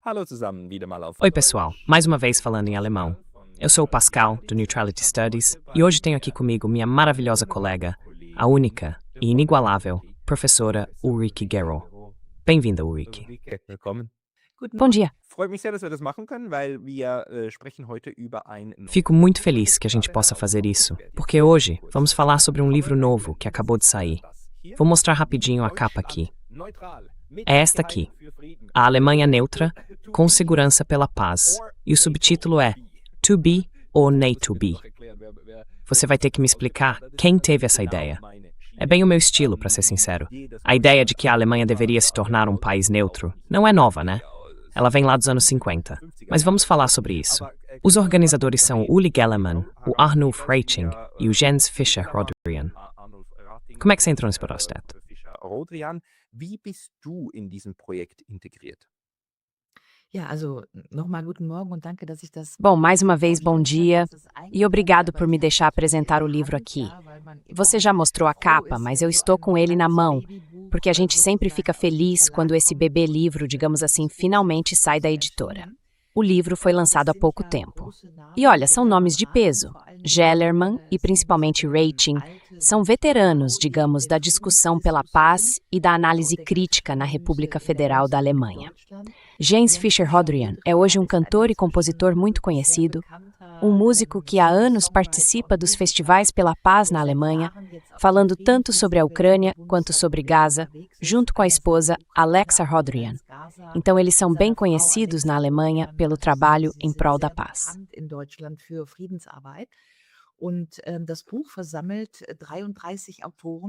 Hallo zusammen, wieder mal auf. Oi, pessoal. Mais uma vez falando em alemão. Eu sou o Pascal, do Neutrality Studies, e hoje tenho aqui comigo minha maravilhosa colega, a única e inigualável professora Ulrike Gerol. Bem-vinda, Ulrike. Ulrike, willkommen. Bom dia. Freut mich sehr, dass wir das machen können, weil wir sprechen heute über ein Fico muito feliz que a gente possa fazer isso, porque hoje vamos falar sobre um livro novo que acabou de sair. Vou mostrar rapidinho a capa aqui. É esta aqui, A Alemanha Neutra, com segurança pela paz. E o subtítulo é To Be or Nay to Be. Você vai ter que me explicar quem teve essa ideia. É bem o meu estilo, para ser sincero. A ideia de que a Alemanha deveria se tornar um país neutro não é nova, né? Ela vem lá dos anos 50. Mas vamos falar sobre isso. Os organizadores são o Uli Gellermann, o Arnulf Reiching e o Jens Fischer-Rodrian. Como é que você entrou nesse projeto? Rodrian, wie bist du in diesem Projekt integriert? Bom, mais uma vez, bom dia e obrigado por me deixar apresentar o livro aqui. Você já mostrou a capa, mas eu estou com ele na mão, porque a gente sempre fica feliz quando esse bebê livro, digamos assim, finalmente sai da editora. O livro foi lançado há pouco tempo. E olha, são nomes de peso. Gellermann e principalmente Reiching são veteranos, digamos, da discussão pela paz e da análise crítica na República Federal da Alemanha. Jens Fischer-Rodrian é hoje um cantor e compositor muito conhecido, um músico que há anos participa dos festivais pela paz na Alemanha, falando tanto sobre a Ucrânia quanto sobre Gaza, junto com a esposa Alexa Rodrian. Então eles são bem conhecidos na Alemanha pelo trabalho em prol da paz.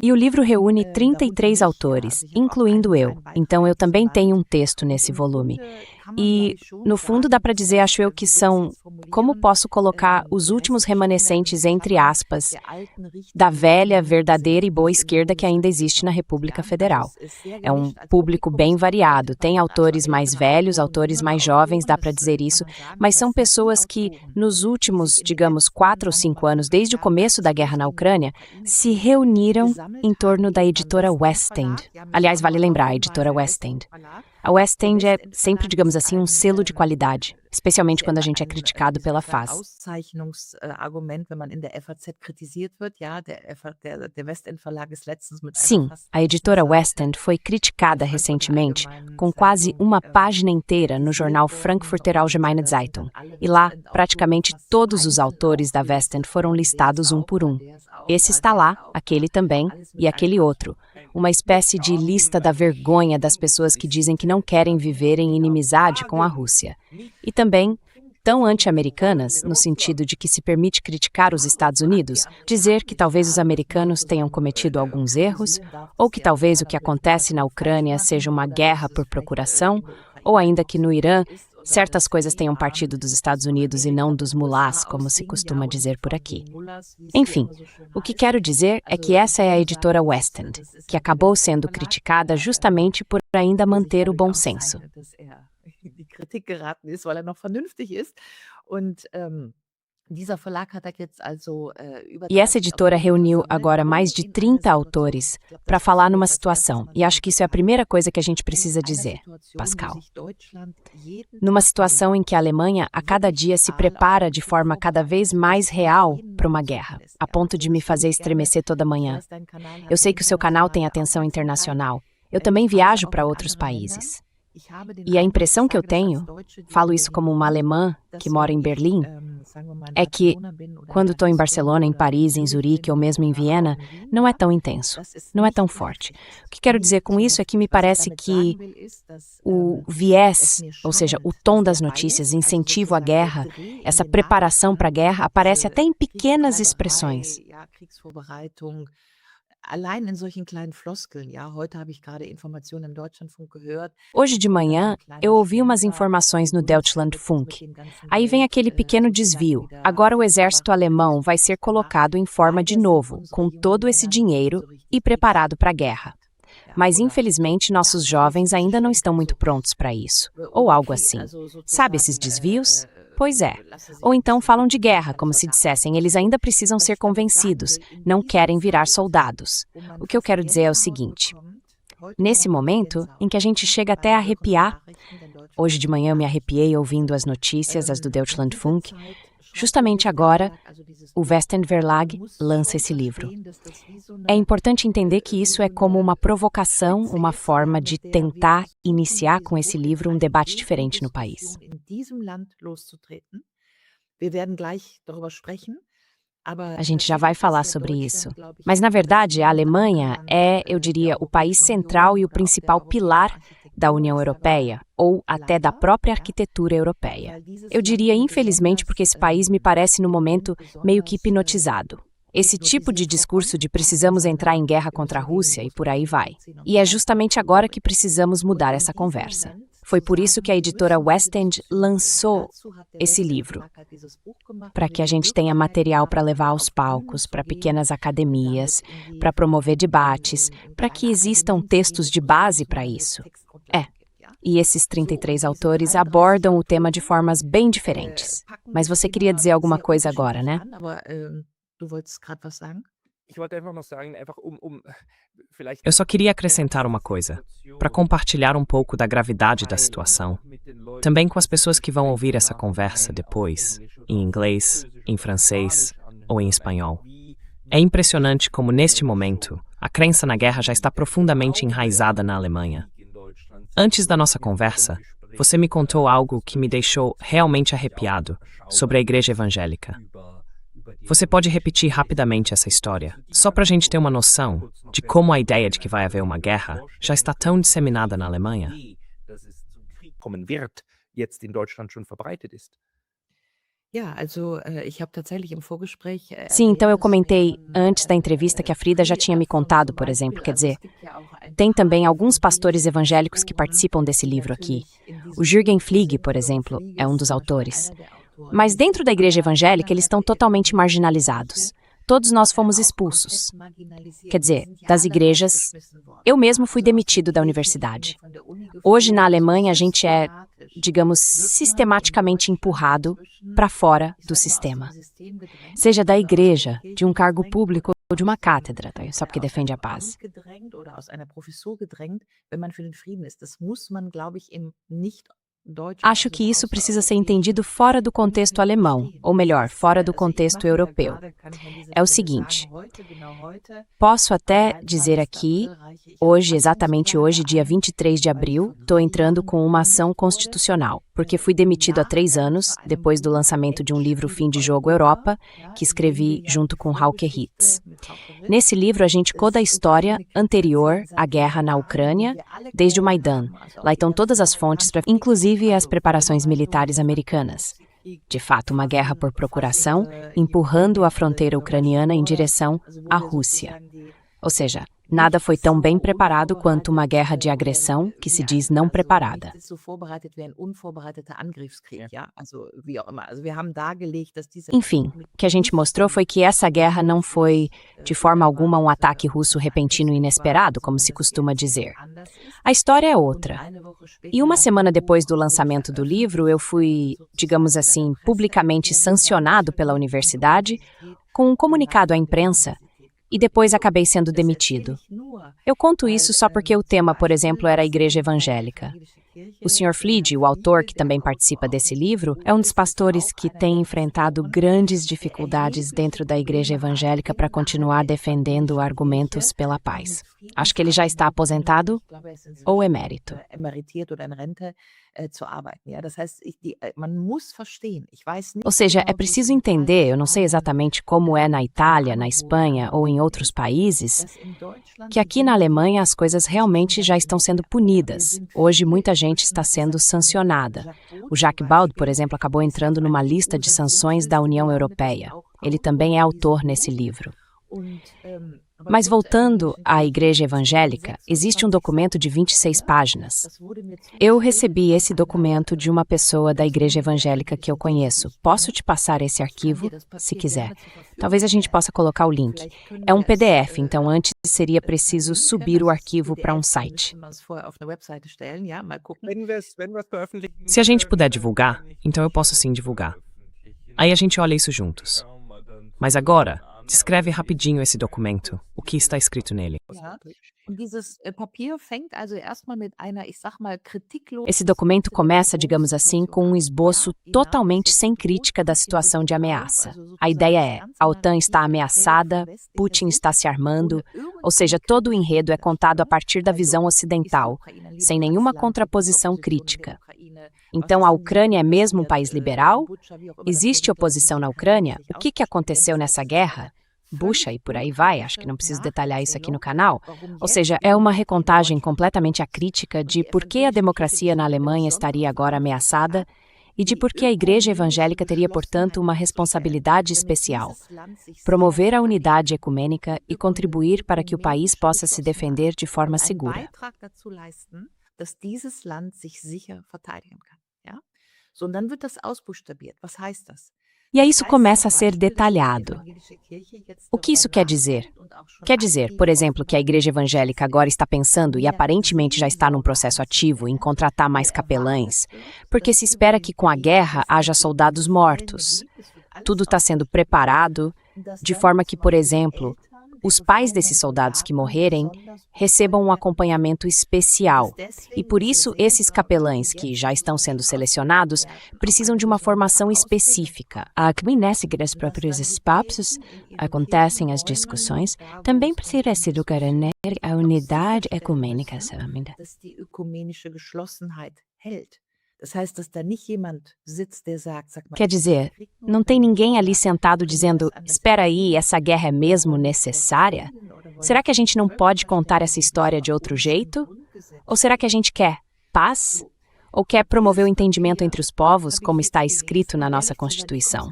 E o livro reúne 33 autores, incluindo eu. Então eu também tenho um texto nesse volume. E, no fundo, dá para dizer, acho eu, que são, como posso colocar, os últimos remanescentes, entre aspas, da velha, verdadeira e boa esquerda que ainda existe na República Federal. É um público bem variado, tem autores mais velhos, autores mais jovens, dá para dizer isso, mas são pessoas que, nos últimos, digamos, 4 ou 5 anos, desde o começo da guerra na Ucrânia, se reuniram em torno da editora West End. Aliás, vale lembrar, a editora West End. A West End é sempre, digamos assim, um selo de qualidade, especialmente quando a gente é criticado pela FAZ. Sim, a editora West End foi criticada recentemente, com quase uma página inteira no jornal Frankfurter Allgemeine Zeitung. E lá, praticamente todos os autores da West End foram listados um por um. Esse está lá, aquele também, e aquele outro. Uma espécie de lista da vergonha das pessoas que dizem que não querem viver em inimizade com a Rússia. E também tão anti-americanas, no sentido de que se permite criticar os Estados Unidos, dizer que talvez os americanos tenham cometido alguns erros, ou que talvez o que acontece na Ucrânia seja uma guerra por procuração, ou ainda que no Irã certas coisas tenham partido dos Estados Unidos e não dos mulás, como se costuma dizer por aqui. Enfim, o que quero dizer é que essa é a editora West End, que acabou sendo criticada justamente por ainda manter o bom senso. E essa editora reuniu agora mais de 30 autores para falar numa situação, e acho que isso é a primeira coisa que a gente precisa dizer, Pascal. Numa situação em que a Alemanha a cada dia se prepara de forma cada vez mais real para uma guerra, a ponto de me fazer estremecer toda manhã. Eu sei que o seu canal tem atenção internacional. Eu também viajo para outros países. E a impressão que eu tenho, falo isso como uma alemã que mora em Berlim, é que quando estou em Barcelona, em Paris, em Zurique ou mesmo em Viena, não é tão intenso, não é tão forte. O que quero dizer com isso é que me parece que o viés, ou seja, o tom das notícias, incentivo à guerra, essa preparação para a guerra, aparece até em pequenas expressões. Hoje de manhã, eu ouvi umas informações no Deutschlandfunk. Aí vem aquele pequeno desvio. Agora o exército alemão vai ser colocado em forma de novo, com todo esse dinheiro e preparado para a guerra. Mas, infelizmente, nossos jovens ainda não estão muito prontos para isso. Ou algo assim. Sabe esses desvios? Pois é. Ou então falam de guerra, como se dissessem, eles ainda precisam ser convencidos, não querem virar soldados. O que eu quero dizer é o seguinte. Nesse momento, em que a gente chega até a arrepiar, Hoje de manhã eu me arrepiei ouvindo as notícias, as do Deutschlandfunk. Justamente agora, o Westend Verlag lança esse livro. É importante entender que isso é como uma provocação, uma forma de tentar iniciar com esse livro um debate diferente no país. A gente já vai falar sobre isso. Mas, na verdade, a Alemanha é, eu diria, o país central e o principal pilar da União Europeia, ou até da própria arquitetura europeia. Eu diria, infelizmente, porque esse país me parece, no momento, meio que hipnotizado. Esse tipo de discurso de precisamos entrar em guerra contra a Rússia e por aí vai. E é justamente agora que precisamos mudar essa conversa. Foi por isso que a editora Westend lançou esse livro, para que a gente tenha material para levar aos palcos, para pequenas academias, para promover debates, para que existam textos de base para isso. E esses 33 autores abordam o tema de formas bem diferentes. Mas você queria dizer alguma coisa agora, né? Eu só queria acrescentar uma coisa, para compartilhar um pouco da gravidade da situação. Também com as pessoas que vão ouvir essa conversa depois, em inglês, em francês ou em espanhol. É impressionante como, neste momento, a crença na guerra já está profundamente enraizada na Alemanha. Antes da nossa conversa, você me contou algo que me deixou realmente arrepiado sobre a igreja evangélica. Você pode repetir rapidamente essa história, só para a gente ter uma noção de como a ideia de que vai haver uma guerra já está tão disseminada na Alemanha? Sim, então eu comentei antes da entrevista que a Frida já tinha me contado, por exemplo. Quer dizer, tem também alguns pastores evangélicos que participam desse livro aqui. O Jürgen Fliege, por exemplo, é um dos autores. Mas dentro da igreja evangélica, eles estão totalmente marginalizados. Todos nós fomos expulsos. Quer dizer, das igrejas. Eu mesmo fui demitido da universidade. Hoje, na Alemanha, a gente é, digamos, sistematicamente empurrado para fora do sistema. Seja da igreja, de um cargo público ou de uma cátedra, só porque defende a paz. Acho que isso precisa ser entendido fora do contexto alemão, ou melhor, fora do contexto europeu. É o seguinte, posso até dizer aqui, hoje, exatamente hoje, dia 23 de abril, estou entrando com uma ação constitucional, porque fui demitido há 3 anos, depois do lançamento de um livro Fim de Jogo Europa, que escrevi junto com Hauke Hitz. Nesse livro, a gente conta a história anterior à guerra na Ucrânia, desde o Maidan. Lá estão todas as fontes, inclusive as preparações militares americanas. De fato, uma guerra por procuração, empurrando a fronteira ucraniana em direção à Rússia. Ou seja, nada foi tão bem preparado quanto uma guerra de agressão que se diz não preparada. Enfim, o que a gente mostrou foi que essa guerra não foi, de forma alguma, um ataque russo repentino e inesperado, como se costuma dizer. A história é outra. E uma semana depois do lançamento do livro, eu fui, digamos assim, publicamente sancionado pela universidade com um comunicado à imprensa e depois acabei sendo demitido. Eu conto isso só porque o tema, por exemplo, era a igreja evangélica. O Sr. Fliege, o autor que também participa desse livro, é um dos pastores que tem enfrentado grandes dificuldades dentro da igreja evangélica para continuar defendendo argumentos pela paz. Acho que ele já está aposentado ou emérito. Ou seja, é preciso entender, eu não sei exatamente como é na Itália, na Espanha ou em outros países, que aqui na Alemanha as coisas realmente já estão sendo punidas. Hoje muita gente está sendo sancionada. O Jacques Baud, por exemplo, acabou entrando numa lista de sanções da União Europeia. Ele também é autor nesse livro. Mas voltando à igreja evangélica, existe um documento de 26 páginas. Eu recebi esse documento de uma pessoa da igreja evangélica que eu conheço. Posso te passar esse arquivo, se quiser. Talvez a gente possa colocar o link. É um PDF, então antes seria preciso subir o arquivo para um site. Se a gente puder divulgar, então eu posso sim divulgar. Aí a gente olha isso juntos. Mas agora, Descreve rapidinho esse documento. O que está escrito nele? Esse documento começa, digamos assim, com um esboço totalmente sem crítica da situação de ameaça. A ideia é: a OTAN está ameaçada, Putin está se armando, ou seja, todo o enredo é contado a partir da visão ocidental, sem nenhuma contraposição crítica. Então, a Ucrânia é mesmo um país liberal? Existe oposição na Ucrânia? O que aconteceu nessa guerra? Bucha e por aí vai, acho que não preciso detalhar isso aqui no canal. Ou seja, é uma recontagem completamente acrítica de por que a democracia na Alemanha estaria agora ameaçada e de por que a Igreja Evangélica teria, portanto, uma responsabilidade especial: promover a unidade ecumênica e contribuir para que o país possa se defender de forma segura. E aí isso começa a ser detalhado. O que isso quer dizer? Quer dizer, por exemplo, que a Igreja Evangélica agora está pensando e aparentemente já está num processo ativo em contratar mais capelães, porque se espera que com a guerra haja soldados mortos. Tudo está sendo preparado de forma que, por exemplo, os pais desses soldados que morrerem recebam um acompanhamento especial. E por isso, esses capelães que já estão sendo selecionados precisam de uma formação específica. Aqui nessa igreja, próprios espaços acontecem as discussões, também precisa se educar a unidade ecumênica. Quer dizer, não tem ninguém ali sentado dizendo: espera aí, essa guerra é mesmo necessária? Será que a gente não pode contar essa história de outro jeito? Ou será que a gente quer paz? Ou quer promover o entendimento entre os povos, como está escrito na nossa Constituição?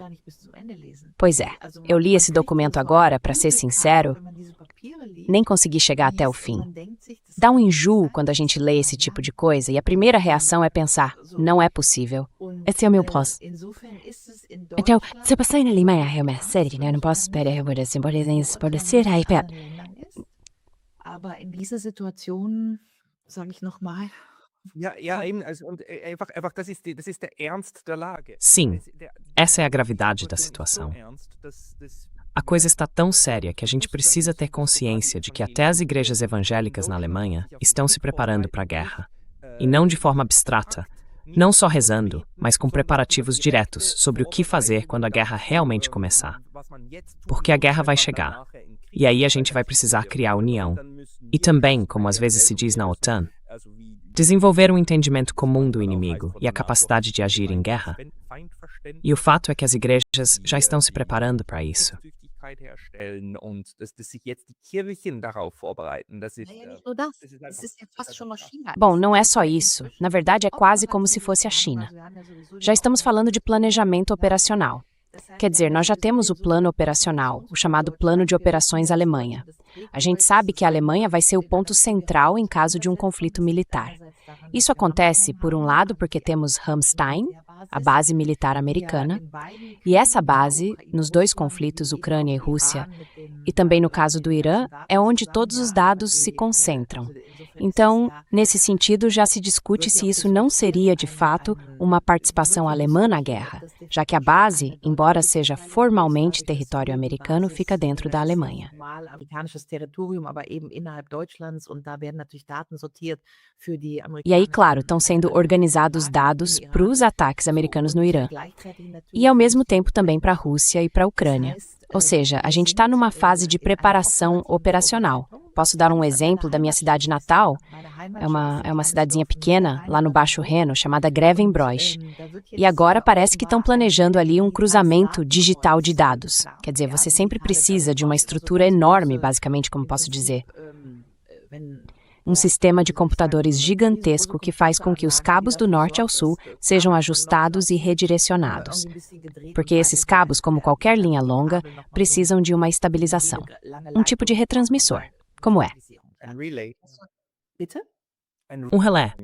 Pois é, eu li esse documento agora, para ser sincero, nem consegui chegar até o fim. Dá um enjoo quando a gente lê esse tipo de coisa e a primeira reação é pensar: não é possível. Esse é o meu pós. Então, se eu passar na Alemanha, é uma série, né? Eu não posso esperar, eu pode ser aí, pera. Aber in dieser Situation, sage ich nochmal, Ja, eben, also und einfach das ist der Ernst der Lage. Sim, essa é a gravidade da situação. A coisa está tão séria que a gente precisa ter consciência de que até as igrejas evangélicas na Alemanha estão se preparando para a guerra. E não de forma abstrata, não só rezando, mas com preparativos diretos sobre o que fazer quando a guerra realmente começar. Porque a guerra vai chegar. E aí a gente vai precisar criar união. E também, como às vezes se diz na OTAN, desenvolver um entendimento comum do inimigo e a capacidade de agir em guerra. E o fato é que as igrejas já estão se preparando para isso. Bom, não é só isso. Na verdade, é quase como se fosse a China. Já estamos falando de planejamento operacional. Quer dizer, nós já temos o plano operacional, o chamado Plano de Operações Alemanha. A gente sabe que a Alemanha vai ser o ponto central em caso de um conflito militar. Isso acontece, por um lado, porque temos Ramstein, a base militar americana, e essa base, nos dois conflitos, Ucrânia e Rússia, e também no caso do Irã, é onde todos os dados se concentram. Então, nesse sentido, já se discute se isso não seria, de fato, uma participação alemã na guerra, já que a base, embora seja formalmente território americano, fica dentro da Alemanha. E aí, claro, estão sendo organizados dados para os ataques americanos no Irã. E, ao mesmo tempo, também para a Rússia e para a Ucrânia. Ou seja, a gente está numa fase de preparação operacional. Posso dar um exemplo da minha cidade natal? É uma cidadezinha pequena, lá no Baixo Reno, chamada Grevenbroich. E agora parece que estão planejando ali um cruzamento digital de dados. Quer dizer, você sempre precisa de uma estrutura enorme, basicamente, como posso dizer. Um sistema de computadores gigantesco que faz com que os cabos do norte ao sul sejam ajustados e redirecionados. Porque esses cabos, como qualquer linha longa, precisam de uma estabilização. Um tipo de retransmissor. Como é? Um relé.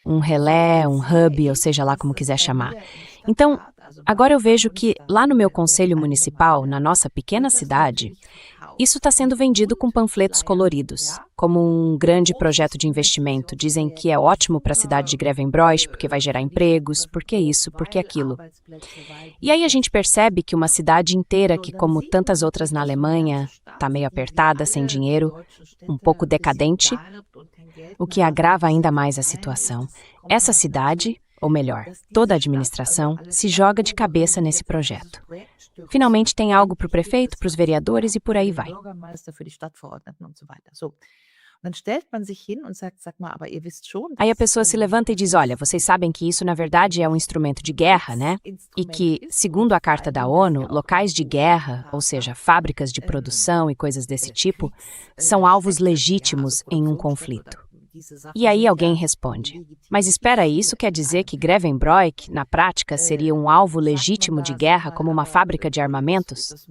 Um relé, um hub, ou seja lá como quiser chamar. Então, agora eu vejo que lá no meu conselho municipal, na nossa pequena cidade, Isso está sendo vendido com panfletos coloridos, como um grande projeto de investimento. Dizem que é ótimo para a cidade de Grevenbroich, porque vai gerar empregos, porque isso, porque aquilo. E aí a gente percebe que uma cidade inteira que, como tantas outras na Alemanha, está meio apertada, sem dinheiro, um pouco decadente, o que agrava ainda mais a situação. Essa cidade, ou melhor, toda a administração, se joga de cabeça nesse projeto. Finalmente tem algo para o prefeito, para os vereadores e por aí vai. Aí a pessoa se levanta e diz, olha, vocês sabem que isso na verdade é um instrumento de guerra, né? E que, segundo a Carta da ONU, locais de guerra, ou seja, fábricas de produção e coisas desse tipo, são alvos legítimos em um conflito. E aí alguém responde, mas espera aí, isso quer dizer que Grevenbroich, na prática, seria um alvo legítimo de guerra como uma fábrica de armamentos?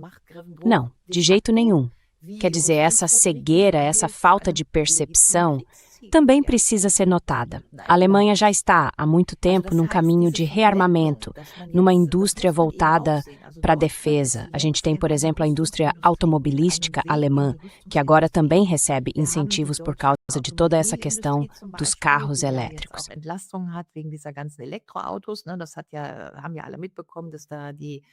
Não, de jeito nenhum. Quer dizer, essa cegueira, essa falta de percepção, também precisa ser notada. A Alemanha já está, há muito tempo, num caminho de rearmamento, numa indústria voltada para a defesa. A gente tem, por exemplo, a indústria automobilística alemã, que agora também recebe incentivos por causa de toda essa questão dos carros elétricos.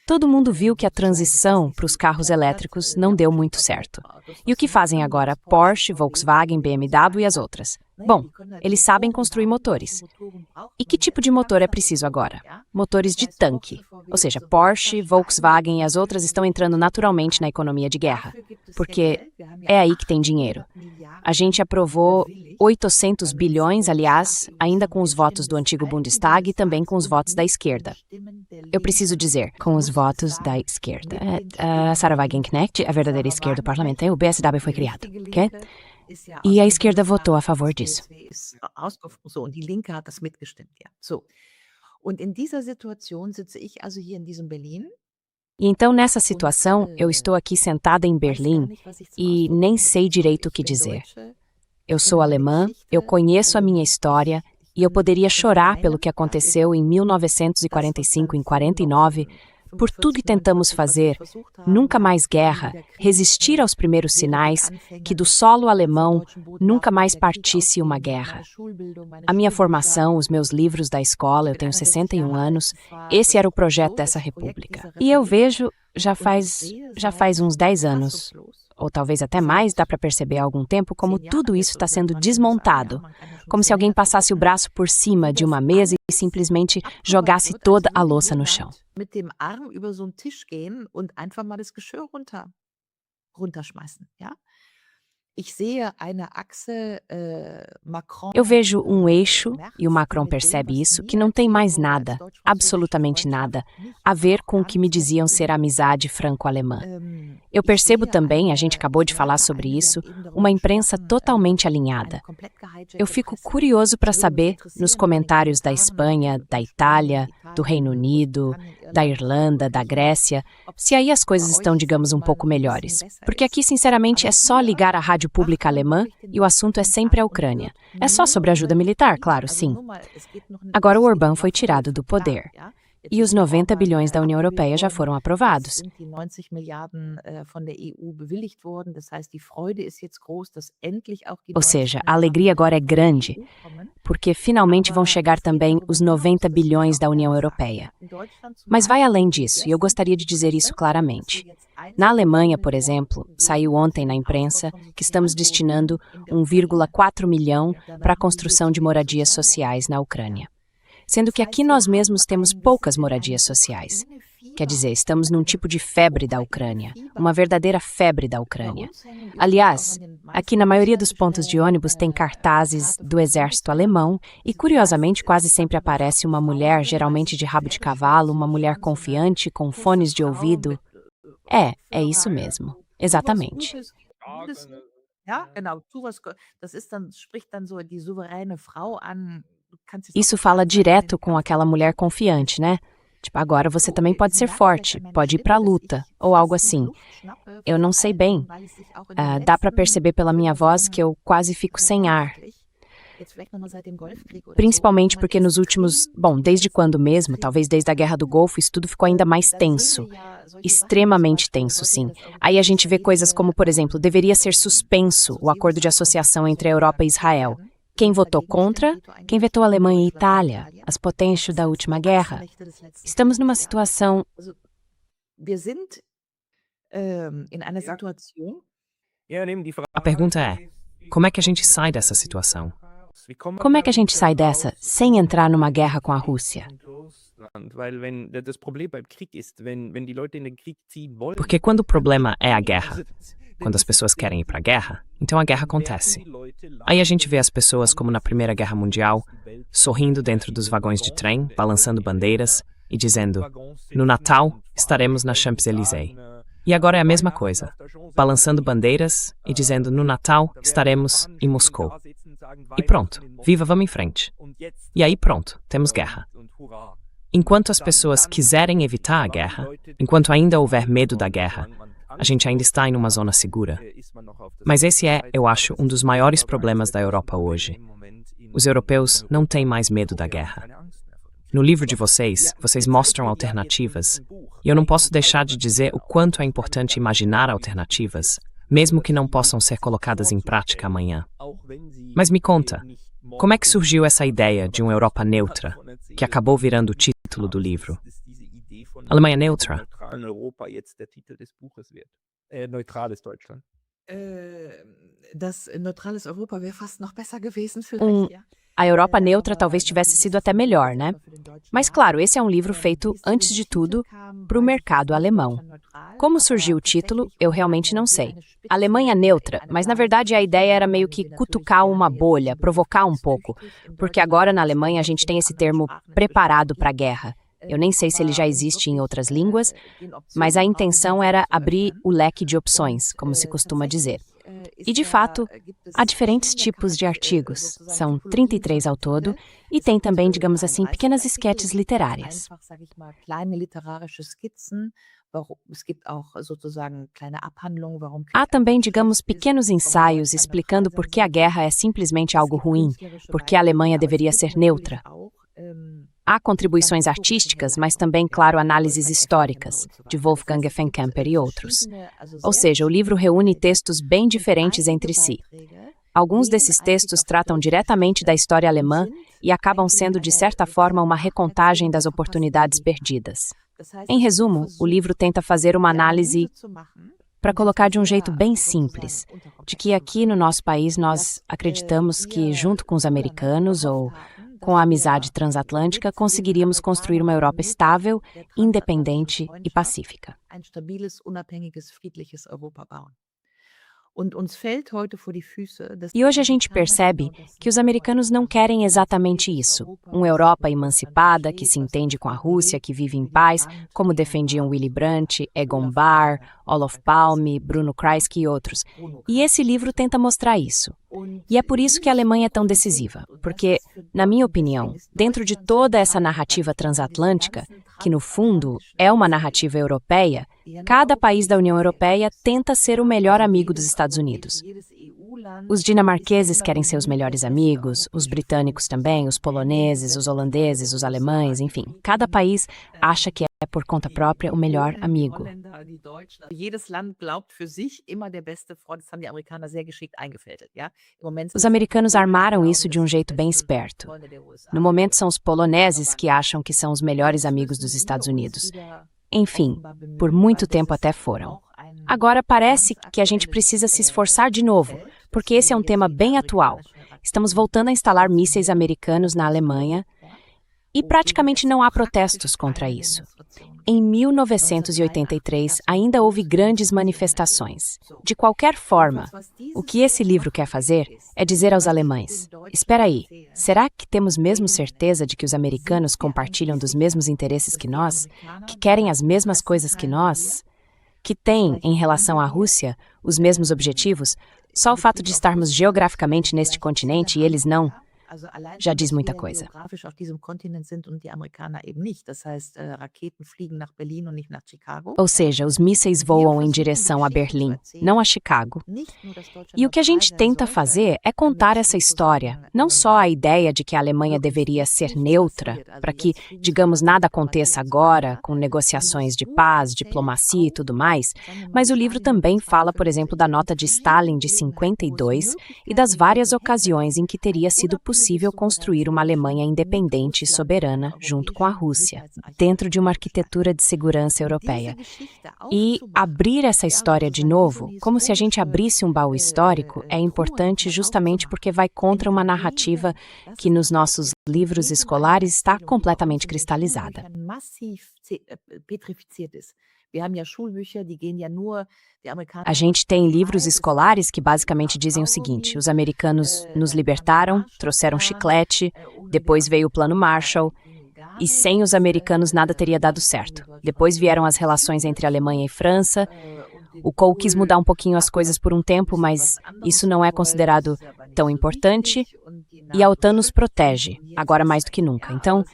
Todo mundo viu que a transição para os carros elétricos não deu muito certo. E o que fazem agora Porsche, Volkswagen, BMW e as outras? Bom, eles sabem construir motores. E que tipo de motor é preciso agora? Motores de tanque. Ou seja, Porsche, Volkswagen e as outras estão entrando naturalmente na economia de guerra. Porque é aí que tem dinheiro. A gente aprovou 800 bilhões, aliás, ainda com os votos do antigo Bundestag e também com os votos da esquerda. Eu preciso dizer, com os votos da esquerda. Sarah Wagenknecht, a verdadeira esquerda do parlamento, o BSW foi criado, ok? E a esquerda votou a favor disso. E então, nessa situação, eu estou aqui sentada em Berlim e nem sei direito o que dizer. Eu sou alemã, eu conheço a minha história e eu poderia chorar pelo que aconteceu em 1945, em 49, por tudo que tentamos fazer, nunca mais guerra, resistir aos primeiros sinais, que do solo alemão nunca mais partisse uma guerra. A minha formação, os meus livros da escola, eu tenho 61 anos, esse era o projeto dessa república. E eu vejo, já faz uns 10 anos, ou talvez até mais, dá para perceber há algum tempo, como tudo isso está sendo desmontado, como se alguém passasse o braço por cima de uma mesa e simplesmente jogasse toda a louça no chão. Eu vejo um eixo, e o Macron percebe isso, que não tem mais nada, absolutamente nada, a ver com o que me diziam ser a amizade franco-alemã. Eu percebo também, a gente acabou de falar sobre isso, uma imprensa totalmente alinhada. Eu fico curioso para saber, nos comentários da Espanha, da Itália, do Reino Unido, da Irlanda, da Grécia, se aí as coisas estão, digamos, um pouco melhores. Porque aqui, sinceramente, é só ligar a rádio pública alemã e o assunto é sempre a Ucrânia. É só sobre ajuda militar, claro, sim. Agora o Orbán foi tirado do poder. E os 90 bilhões da União Europeia já foram aprovados. Ou seja, a alegria agora é grande, porque finalmente vão chegar também os 90 bilhões da União Europeia. Mas vai além disso, e eu gostaria de dizer isso claramente. Na Alemanha, por exemplo, saiu ontem na imprensa que estamos destinando 1,4 milhão para a construção de moradias sociais na Ucrânia. Sendo que aqui nós mesmos temos poucas moradias sociais. Quer dizer, estamos num tipo de febre da Ucrânia, uma verdadeira febre da Ucrânia. Aliás, aqui na maioria dos pontos de ônibus tem cartazes do exército alemão e, curiosamente, quase sempre aparece uma mulher, geralmente de rabo de cavalo, uma mulher confiante, com fones de ouvido. É isso mesmo, exatamente. Isso fala direto com aquela mulher confiante, né? Tipo, agora você também pode ser forte, pode ir para a luta, ou algo assim. Eu não sei bem. Dá para perceber pela minha voz que eu quase fico sem ar. Principalmente porque nos últimos, desde quando mesmo, talvez desde a Guerra do Golfo, isso tudo ficou ainda mais tenso. Extremamente tenso, sim. Aí a gente vê coisas como, por exemplo, deveria ser suspenso o acordo de associação entre a Europa e Israel. Quem votou contra? Quem vetou Alemanha e Itália, as potências da última guerra. Estamos numa situação... A pergunta é, como é que a gente sai dessa situação? Como é que a gente sai dessa sem entrar numa guerra com a Rússia? Porque quando o problema é a guerra, quando as pessoas querem ir para a guerra, então a guerra acontece. Aí a gente vê as pessoas como na Primeira Guerra Mundial, sorrindo dentro dos vagões de trem, balançando bandeiras e dizendo, no Natal estaremos na Champs-Élysées. E agora é a mesma coisa, balançando bandeiras e dizendo, no Natal estaremos em Moscou. E pronto, viva, vamos em frente. E aí pronto, temos guerra. Enquanto as pessoas quiserem evitar a guerra, enquanto ainda houver medo da guerra, a gente ainda está em uma zona segura. Mas esse é, eu acho, um dos maiores problemas da Europa hoje. Os europeus não têm mais medo da guerra. No livro de vocês mostram alternativas, e eu não posso deixar de dizer o quanto é importante imaginar alternativas, mesmo que não possam ser colocadas em prática amanhã. Mas me conta, como é que surgiu essa ideia de uma Europa neutra, que acabou virando o título do livro? Alemanha neutra? A Europa neutra talvez tivesse sido até melhor, né? Mas claro, esse é um livro feito, antes de tudo, para o mercado alemão. Como surgiu o título, eu realmente não sei. Alemanha neutra, mas na verdade a ideia era meio que cutucar uma bolha, provocar um pouco, porque agora na Alemanha a gente tem esse termo preparado para a guerra. Eu nem sei se ele já existe em outras línguas, mas a intenção era abrir o leque de opções, como se costuma dizer. E, de fato, há diferentes tipos de artigos, são 33 ao todo, e tem também, digamos assim, pequenas esquetes literárias. Há também, digamos, pequenos ensaios explicando por que a guerra é simplesmente algo ruim, por que a Alemanha deveria ser neutra. Há contribuições artísticas, mas também, claro, análises históricas, de Wolfgang Effenkemper e outros. Ou seja, o livro reúne textos bem diferentes entre si. Alguns desses textos tratam diretamente da história alemã e acabam sendo, de certa forma, uma recontagem das oportunidades perdidas. Em resumo, o livro tenta fazer uma análise, para colocar de um jeito bem simples, de que aqui no nosso país nós acreditamos que, junto com os americanos ou com a amizade transatlântica, conseguiríamos construir uma Europa estável, independente e pacífica. E hoje a gente percebe que os americanos não querem exatamente isso. Uma Europa emancipada, que se entende com a Rússia, que vive em paz, como defendiam Willy Brandt, Egon Bahr, Olof Palme, Bruno Kreisky e outros. E esse livro tenta mostrar isso. E é por isso que a Alemanha é tão decisiva, porque, na minha opinião, dentro de toda essa narrativa transatlântica, que no fundo é uma narrativa europeia, cada país da União Europeia tenta ser o melhor amigo dos Estados Unidos. Os dinamarqueses querem ser os melhores amigos, os britânicos também, os poloneses, os holandeses, os alemães, enfim. Cada país acha que é, por conta própria, o melhor amigo. Os americanos armaram isso de um jeito bem esperto. No momento, são os poloneses que acham que são os melhores amigos dos Estados Unidos. Enfim, por muito tempo até foram. Agora parece que a gente precisa se esforçar de novo, porque esse é um tema bem atual. Estamos voltando a instalar mísseis americanos na Alemanha e praticamente não há protestos contra isso. Em 1983, ainda houve grandes manifestações. De qualquer forma, o que esse livro quer fazer é dizer aos alemães: espera aí, será que temos mesmo certeza de que os americanos compartilham dos mesmos interesses que nós? Que querem as mesmas coisas que nós? Que têm, em relação à Rússia, os mesmos objetivos? Só o fato de estarmos geograficamente neste continente e eles não? Já diz muita coisa. Geografisch auf diesem Kontinent sind und die Amerikaner eben nicht. Das heißt, Raketen fliegen nach Berlin und nicht nach Chicago. Ou seja, os mísseis voam em direção a Berlim, não a Chicago. E o que a gente tenta fazer é contar essa história, não só a ideia de que a Alemanha deveria ser neutra, para que, digamos, nada aconteça agora, com negociações de paz, diplomacia e tudo mais, mas o livro também fala, por exemplo, da nota de Stalin de 52 e das várias ocasiões em que teria sido possível construir uma Alemanha independente e soberana junto com a Rússia, dentro de uma arquitetura de segurança europeia. E abrir essa história de novo, como se a gente abrisse um baú histórico, é importante justamente porque vai contra uma narrativa que nos nossos livros escolares está completamente cristalizada. A gente tem livros escolares que basicamente dizem o seguinte: os americanos nos libertaram, trouxeram chiclete, depois veio o Plano Marshall, e sem os americanos nada teria dado certo. Depois vieram as relações entre Alemanha e França. O Kohl quis mudar um pouquinho as coisas por um tempo, mas isso não é considerado tão importante. E a OTAN nos protege, agora mais do que nunca. Então,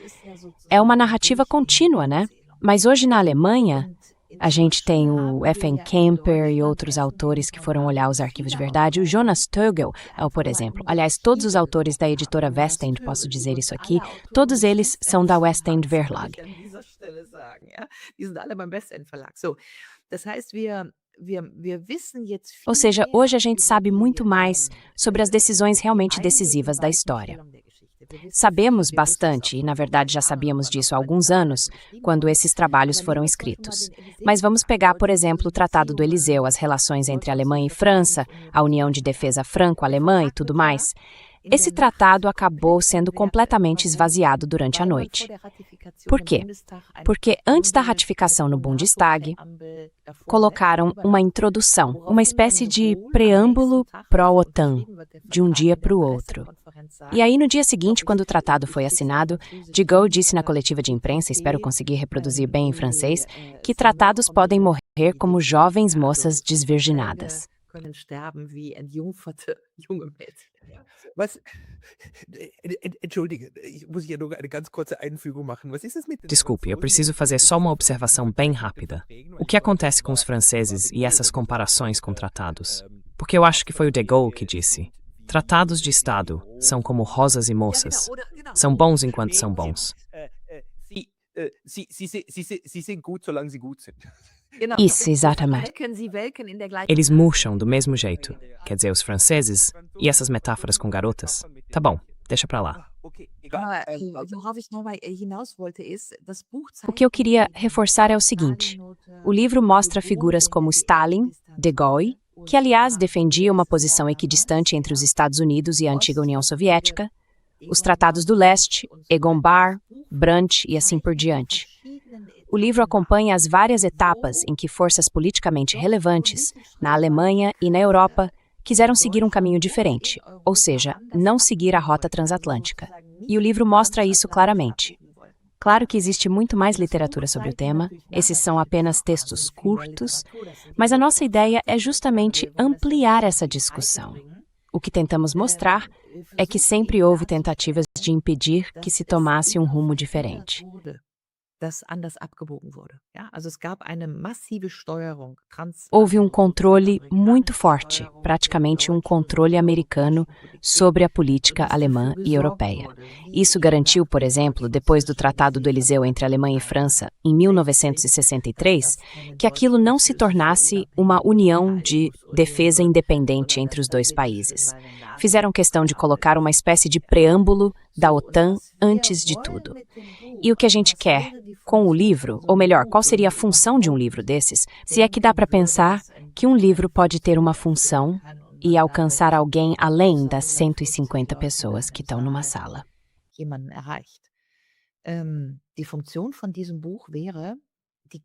é uma narrativa contínua, né? Mas hoje na Alemanha, a gente tem o F.N. Kemper e outros autores que foram olhar os arquivos de verdade. O Jonas Tögel, por exemplo. Aliás, todos os autores da editora West End, posso dizer isso aqui, todos eles são da West End Verlag. Ou seja, hoje a gente sabe muito mais sobre as decisões realmente decisivas da história. Sabemos bastante, e na verdade já sabíamos disso há alguns anos, quando esses trabalhos foram escritos. Mas vamos pegar, por exemplo, o Tratado do Eliseu, as relações entre Alemanha e França, a União de Defesa Franco-Alemã e tudo mais. Esse tratado acabou sendo completamente esvaziado durante a noite. Por quê? Porque antes da ratificação no Bundestag, colocaram uma introdução, uma espécie de preâmbulo pró-OTAN, de um dia para o outro. E aí, no dia seguinte, quando o tratado foi assinado, de Gaulle disse na coletiva de imprensa, espero conseguir reproduzir bem em francês, que tratados podem morrer como jovens moças desvirginadas. Desculpe, eu preciso fazer só uma observação bem rápida. O que acontece com os franceses e essas comparações com tratados? Porque eu acho que foi o de Gaulle que disse: tratados de Estado são como rosas e moças. São bons enquanto são bons. Isso, exatamente. Eles murcham do mesmo jeito. Quer dizer, os franceses e essas metáforas com garotas. Tá bom, deixa pra lá. O que eu queria reforçar é o seguinte: o livro mostra figuras como Stalin, de Gaulle, que aliás defendia uma posição equidistante entre os Estados Unidos e a antiga União Soviética, os Tratados do Leste, Egon Bahr, Brandt e assim por diante. O livro acompanha as várias etapas em que forças politicamente relevantes, na Alemanha e na Europa, quiseram seguir um caminho diferente, ou seja, não seguir a rota transatlântica. E o livro mostra isso claramente. Claro que existe muito mais literatura sobre o tema, esses são apenas textos curtos, mas a nossa ideia é justamente ampliar essa discussão. O que tentamos mostrar é que sempre houve tentativas de impedir que se tomasse um rumo diferente. Houve um controle muito forte, praticamente um controle americano, sobre a política alemã e europeia. Isso garantiu, por exemplo, depois do Tratado do Eliseu entre Alemanha e França, em 1963, que aquilo não se tornasse uma união de defesa independente entre os dois países. Fizeram questão de colocar uma espécie de preâmbulo da OTAN antes de tudo. E o que a gente quer com o livro, ou melhor, qual seria a função de um livro desses, se é que dá para pensar que um livro pode ter uma função e alcançar alguém além das 150 pessoas que estão numa sala.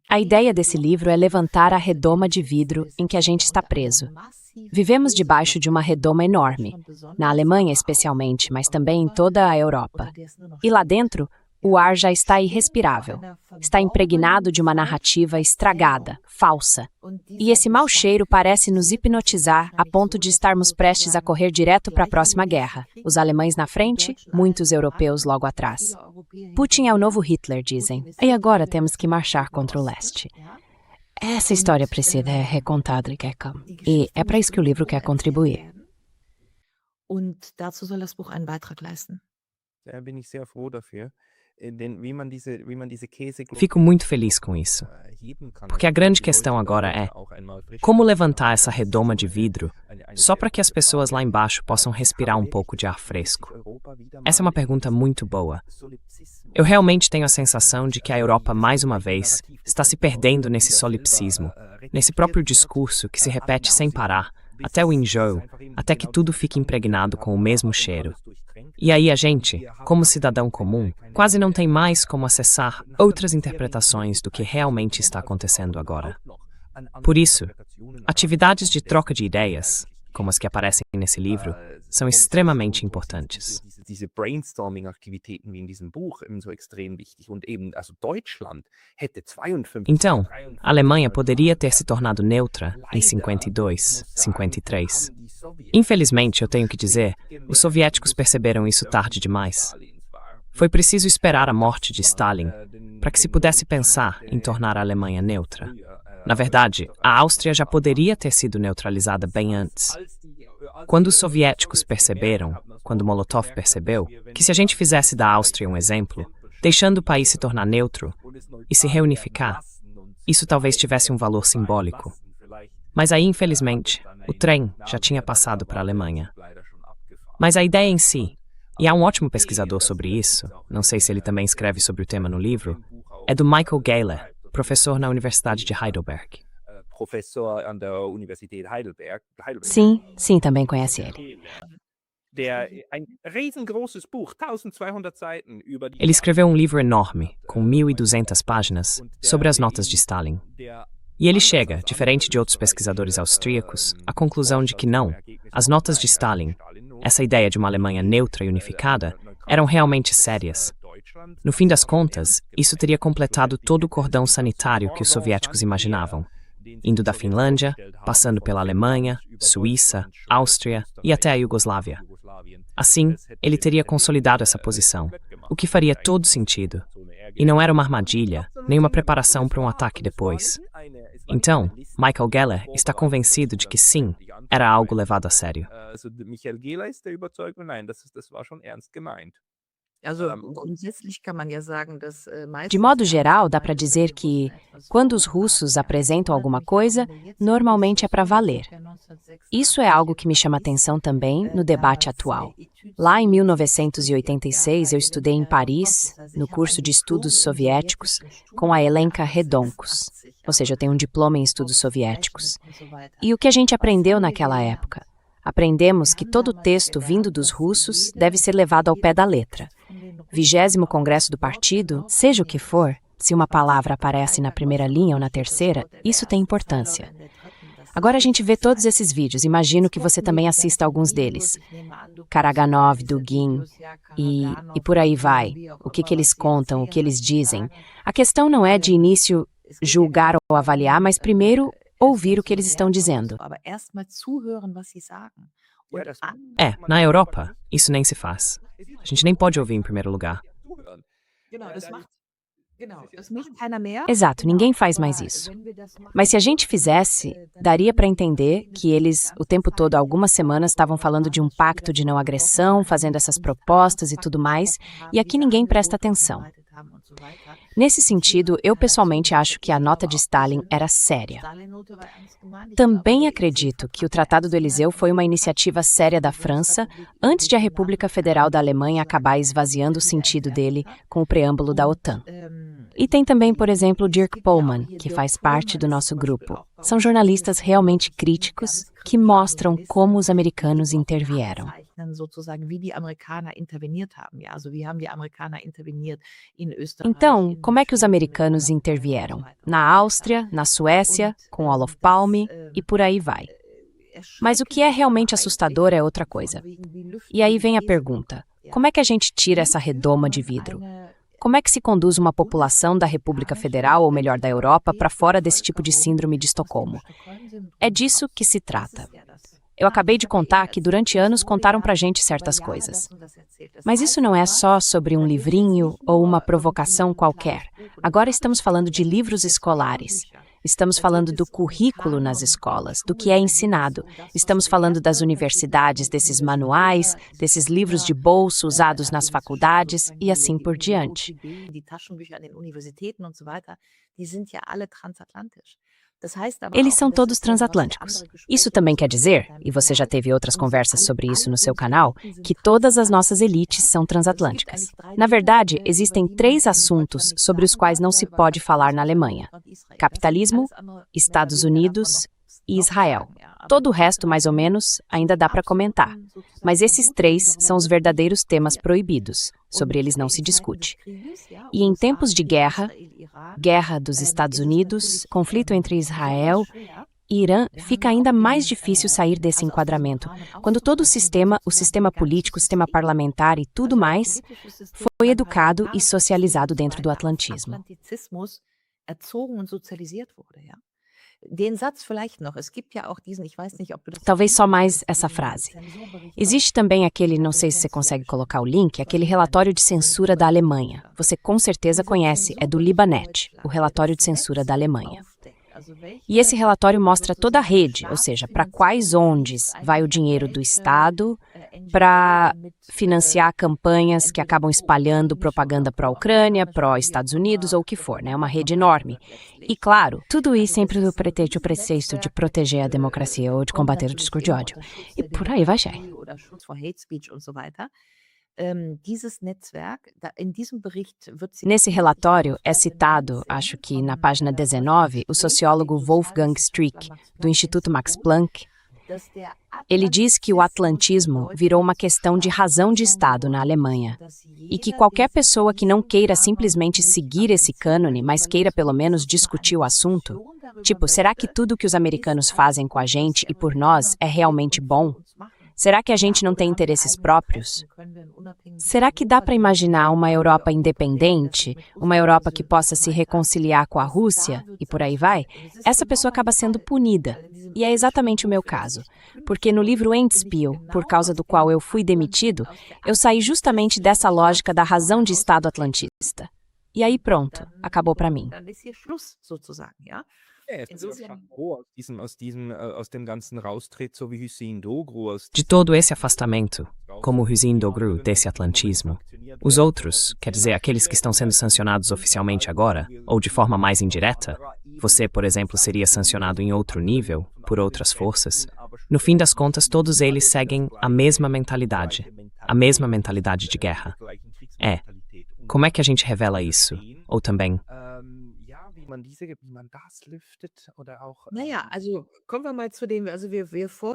A ideia desse livro é levantar a redoma de vidro em que a gente está preso. Vivemos debaixo de uma redoma enorme, na Alemanha especialmente, mas também em toda a Europa. E lá dentro, O ar já está irrespirável. Está impregnado de uma narrativa estragada, falsa. E esse mau cheiro parece nos hipnotizar a ponto de estarmos prestes a correr direto para a próxima guerra. Os alemães na frente, muitos europeus logo atrás. Putin é o novo Hitler, dizem. E agora temos que marchar contra o leste. Essa história precisa ser recontada, Gekka. E é para isso que o livro quer contribuir. Und dazu soll das Buch einen Beitrag leisten. Da bin ich sehr froh dafür. Denn wie man diese Fico muito feliz com isso. Porque a grande questão agora é como levantar essa redoma de vidro só para que as pessoas lá embaixo possam respirar um pouco de ar fresco. Essa é uma pergunta muito boa. Eu realmente tenho a sensação de que a Europa, mais uma vez, está se perdendo nesse solipsismo, nesse próprio discurso que se repete sem parar, até o enjoo, até que tudo fique impregnado com o mesmo cheiro. E aí a gente, como cidadão comum, quase não tem mais como acessar outras interpretações do que realmente está acontecendo agora. Por isso, atividades de troca de ideias, como as que aparecem nesse livro, são extremamente importantes. Diese Brainstorming-Aktivitäten wie in diesem Buch so extrem wichtig. Und eben, also Deutschland hätte 52... Então, a Alemanha poderia ter se tornado neutra em 52, 53. Infelizmente, eu tenho que dizer, os soviéticos perceberam isso tarde demais. Foi preciso esperar a morte de Stalin para que se pudesse pensar em tornar a Alemanha neutra. Na verdade, a Áustria já poderia ter sido neutralizada bem antes. Quando os soviéticos perceberam, quando Molotov percebeu, que se a gente fizesse da Áustria um exemplo, deixando o país se tornar neutro e se reunificar, isso talvez tivesse um valor simbólico. Mas aí, infelizmente, o trem já tinha passado para a Alemanha. Mas a ideia em si, e há um ótimo pesquisador sobre isso, não sei se ele também escreve sobre o tema no livro, é do Michael Gehler, professor na Universidade de Heidelberg. Professor an der Universität Heidelberg. Sim, também conhece ele. Ein riesengroßes Buch, 1200 Seiten über die... Ele escreveu um livro enorme, com 1.200 páginas, sobre as notas de Stalin. E ele chega, diferente de outros pesquisadores austríacos, à conclusão de que não, as notas de Stalin, essa ideia de uma Alemanha neutra e unificada, eram realmente sérias. No fim das contas, isso teria completado todo o cordão sanitário que os soviéticos imaginavam, indo da Finlândia, passando pela Alemanha, Suíça, Áustria e até a Iugoslávia. Assim, ele teria consolidado essa posição, o que faria todo sentido. E não era uma armadilha, nem uma preparação para um ataque depois. Então, Michael Gehler está convencido de que sim, era algo levado a sério. Michael Gehler ist der Überzeugung, nein, das war schon ernst gemeint. De modo geral, dá para dizer que, quando os russos apresentam alguma coisa, normalmente é para valer. Isso é algo que me chama atenção também no debate atual. Lá em 1986, eu estudei em Paris, no curso de estudos soviéticos, com a Elenka Redonkos. Ou seja, eu tenho um diploma em estudos soviéticos. E o que a gente aprendeu naquela época? Aprendemos que todo texto vindo dos russos deve ser levado ao pé da letra. 20º Congresso do Partido, seja o que for, se uma palavra aparece na primeira linha ou na terceira, isso tem importância. Agora a gente vê todos esses vídeos, imagino que você também assista alguns deles. Karaganov, Dugin, e por aí vai. O que eles contam, o que eles dizem. A questão não é de início julgar ou avaliar, mas primeiro ouvir o que eles estão dizendo. Na Europa, isso nem se faz. A gente nem pode ouvir em primeiro lugar. Exato, ninguém faz mais isso. Mas se a gente fizesse, daria para entender que eles, o tempo todo, há algumas semanas, estavam falando de um pacto de não agressão, fazendo essas propostas e tudo mais, e aqui ninguém presta atenção. Nesse sentido, eu pessoalmente acho que a nota de Stalin era séria. Também acredito que o Tratado do Eliseu foi uma iniciativa séria da França antes de a República Federal da Alemanha acabar esvaziando o sentido dele com o preâmbulo da OTAN. E tem também, por exemplo, Dirk Pohlmann, que faz parte do nosso grupo. São jornalistas realmente críticos que mostram como os americanos intervieram. Então, como é que os americanos intervieram? Na Áustria, na Suécia, com Olof Palme e por aí vai. Mas o que é realmente assustador é outra coisa. E aí vem a pergunta: como é que a gente tira essa redoma de vidro? Como é que se conduz uma população da República Federal, ou melhor, da Europa, para fora desse tipo de síndrome de Estocolmo? É disso que se trata. Eu acabei de contar que durante anos contaram pra gente certas coisas. Mas isso não é só sobre um livrinho ou uma provocação qualquer. Agora estamos falando de livros escolares. Estamos falando do currículo nas escolas, do que é ensinado. Estamos falando das universidades, desses manuais, desses livros de bolso usados nas faculdades e assim por diante. Eles são todos transatlânticos. Isso também quer dizer, e você já teve outras conversas sobre isso no seu canal, que todas as nossas elites são transatlânticas. Na verdade, existem 3 assuntos sobre os quais não se pode falar na Alemanha: capitalismo, Estados Unidos e Israel. Todo o resto, mais ou menos, ainda dá para comentar. Mas esses 3 são os verdadeiros temas proibidos. Sobre eles não se discute. E em tempos de guerra, guerra dos Estados Unidos, conflito entre Israel e Irã, fica ainda mais difícil sair desse enquadramento, quando todo o sistema político, o sistema parlamentar e tudo mais, foi educado e socializado dentro do atlantismo. Talvez só mais essa frase. Existe também aquele, não sei se você consegue colocar o link, aquele relatório de censura da Alemanha. Você com certeza conhece, é do Libanet, o relatório de censura da Alemanha. E esse relatório mostra toda a rede, ou seja, para quais ondes vai o dinheiro do Estado para financiar campanhas que acabam espalhando propaganda pró-Ucrânia, pró-Estados Unidos ou o que for, né? É uma rede enorme. E claro, tudo isso sempre do pretexto de proteger a democracia ou de combater o discurso de ódio. E por aí vai, Chay. Nesse relatório é citado, acho que na página 19, o sociólogo Wolfgang Streeck, do Instituto Max Planck. Ele diz que o atlantismo virou uma questão de razão de Estado na Alemanha e que qualquer pessoa que não queira simplesmente seguir esse cânone, mas queira pelo menos discutir o assunto, tipo, será que tudo que os americanos fazem com a gente e por nós é realmente bom? Será que a gente não tem interesses próprios? Será que dá para imaginar uma Europa independente, uma Europa que possa se reconciliar com a Rússia e por aí vai? Essa pessoa acaba sendo punida. E é exatamente o meu caso. Porque no livro Endspiel, por causa do qual eu fui demitido, eu saí justamente dessa lógica da razão de Estado atlantista. E aí pronto, acabou para mim. De todo esse afastamento, como Hüseyin Doğru desse atlantismo, os outros, quer dizer, aqueles que estão sendo sancionados oficialmente agora, ou de forma mais indireta, você, por exemplo, seria sancionado em outro nível, por outras forças, no fim das contas, todos eles seguem a mesma mentalidade de guerra. Como é que a gente revela isso? Ou também,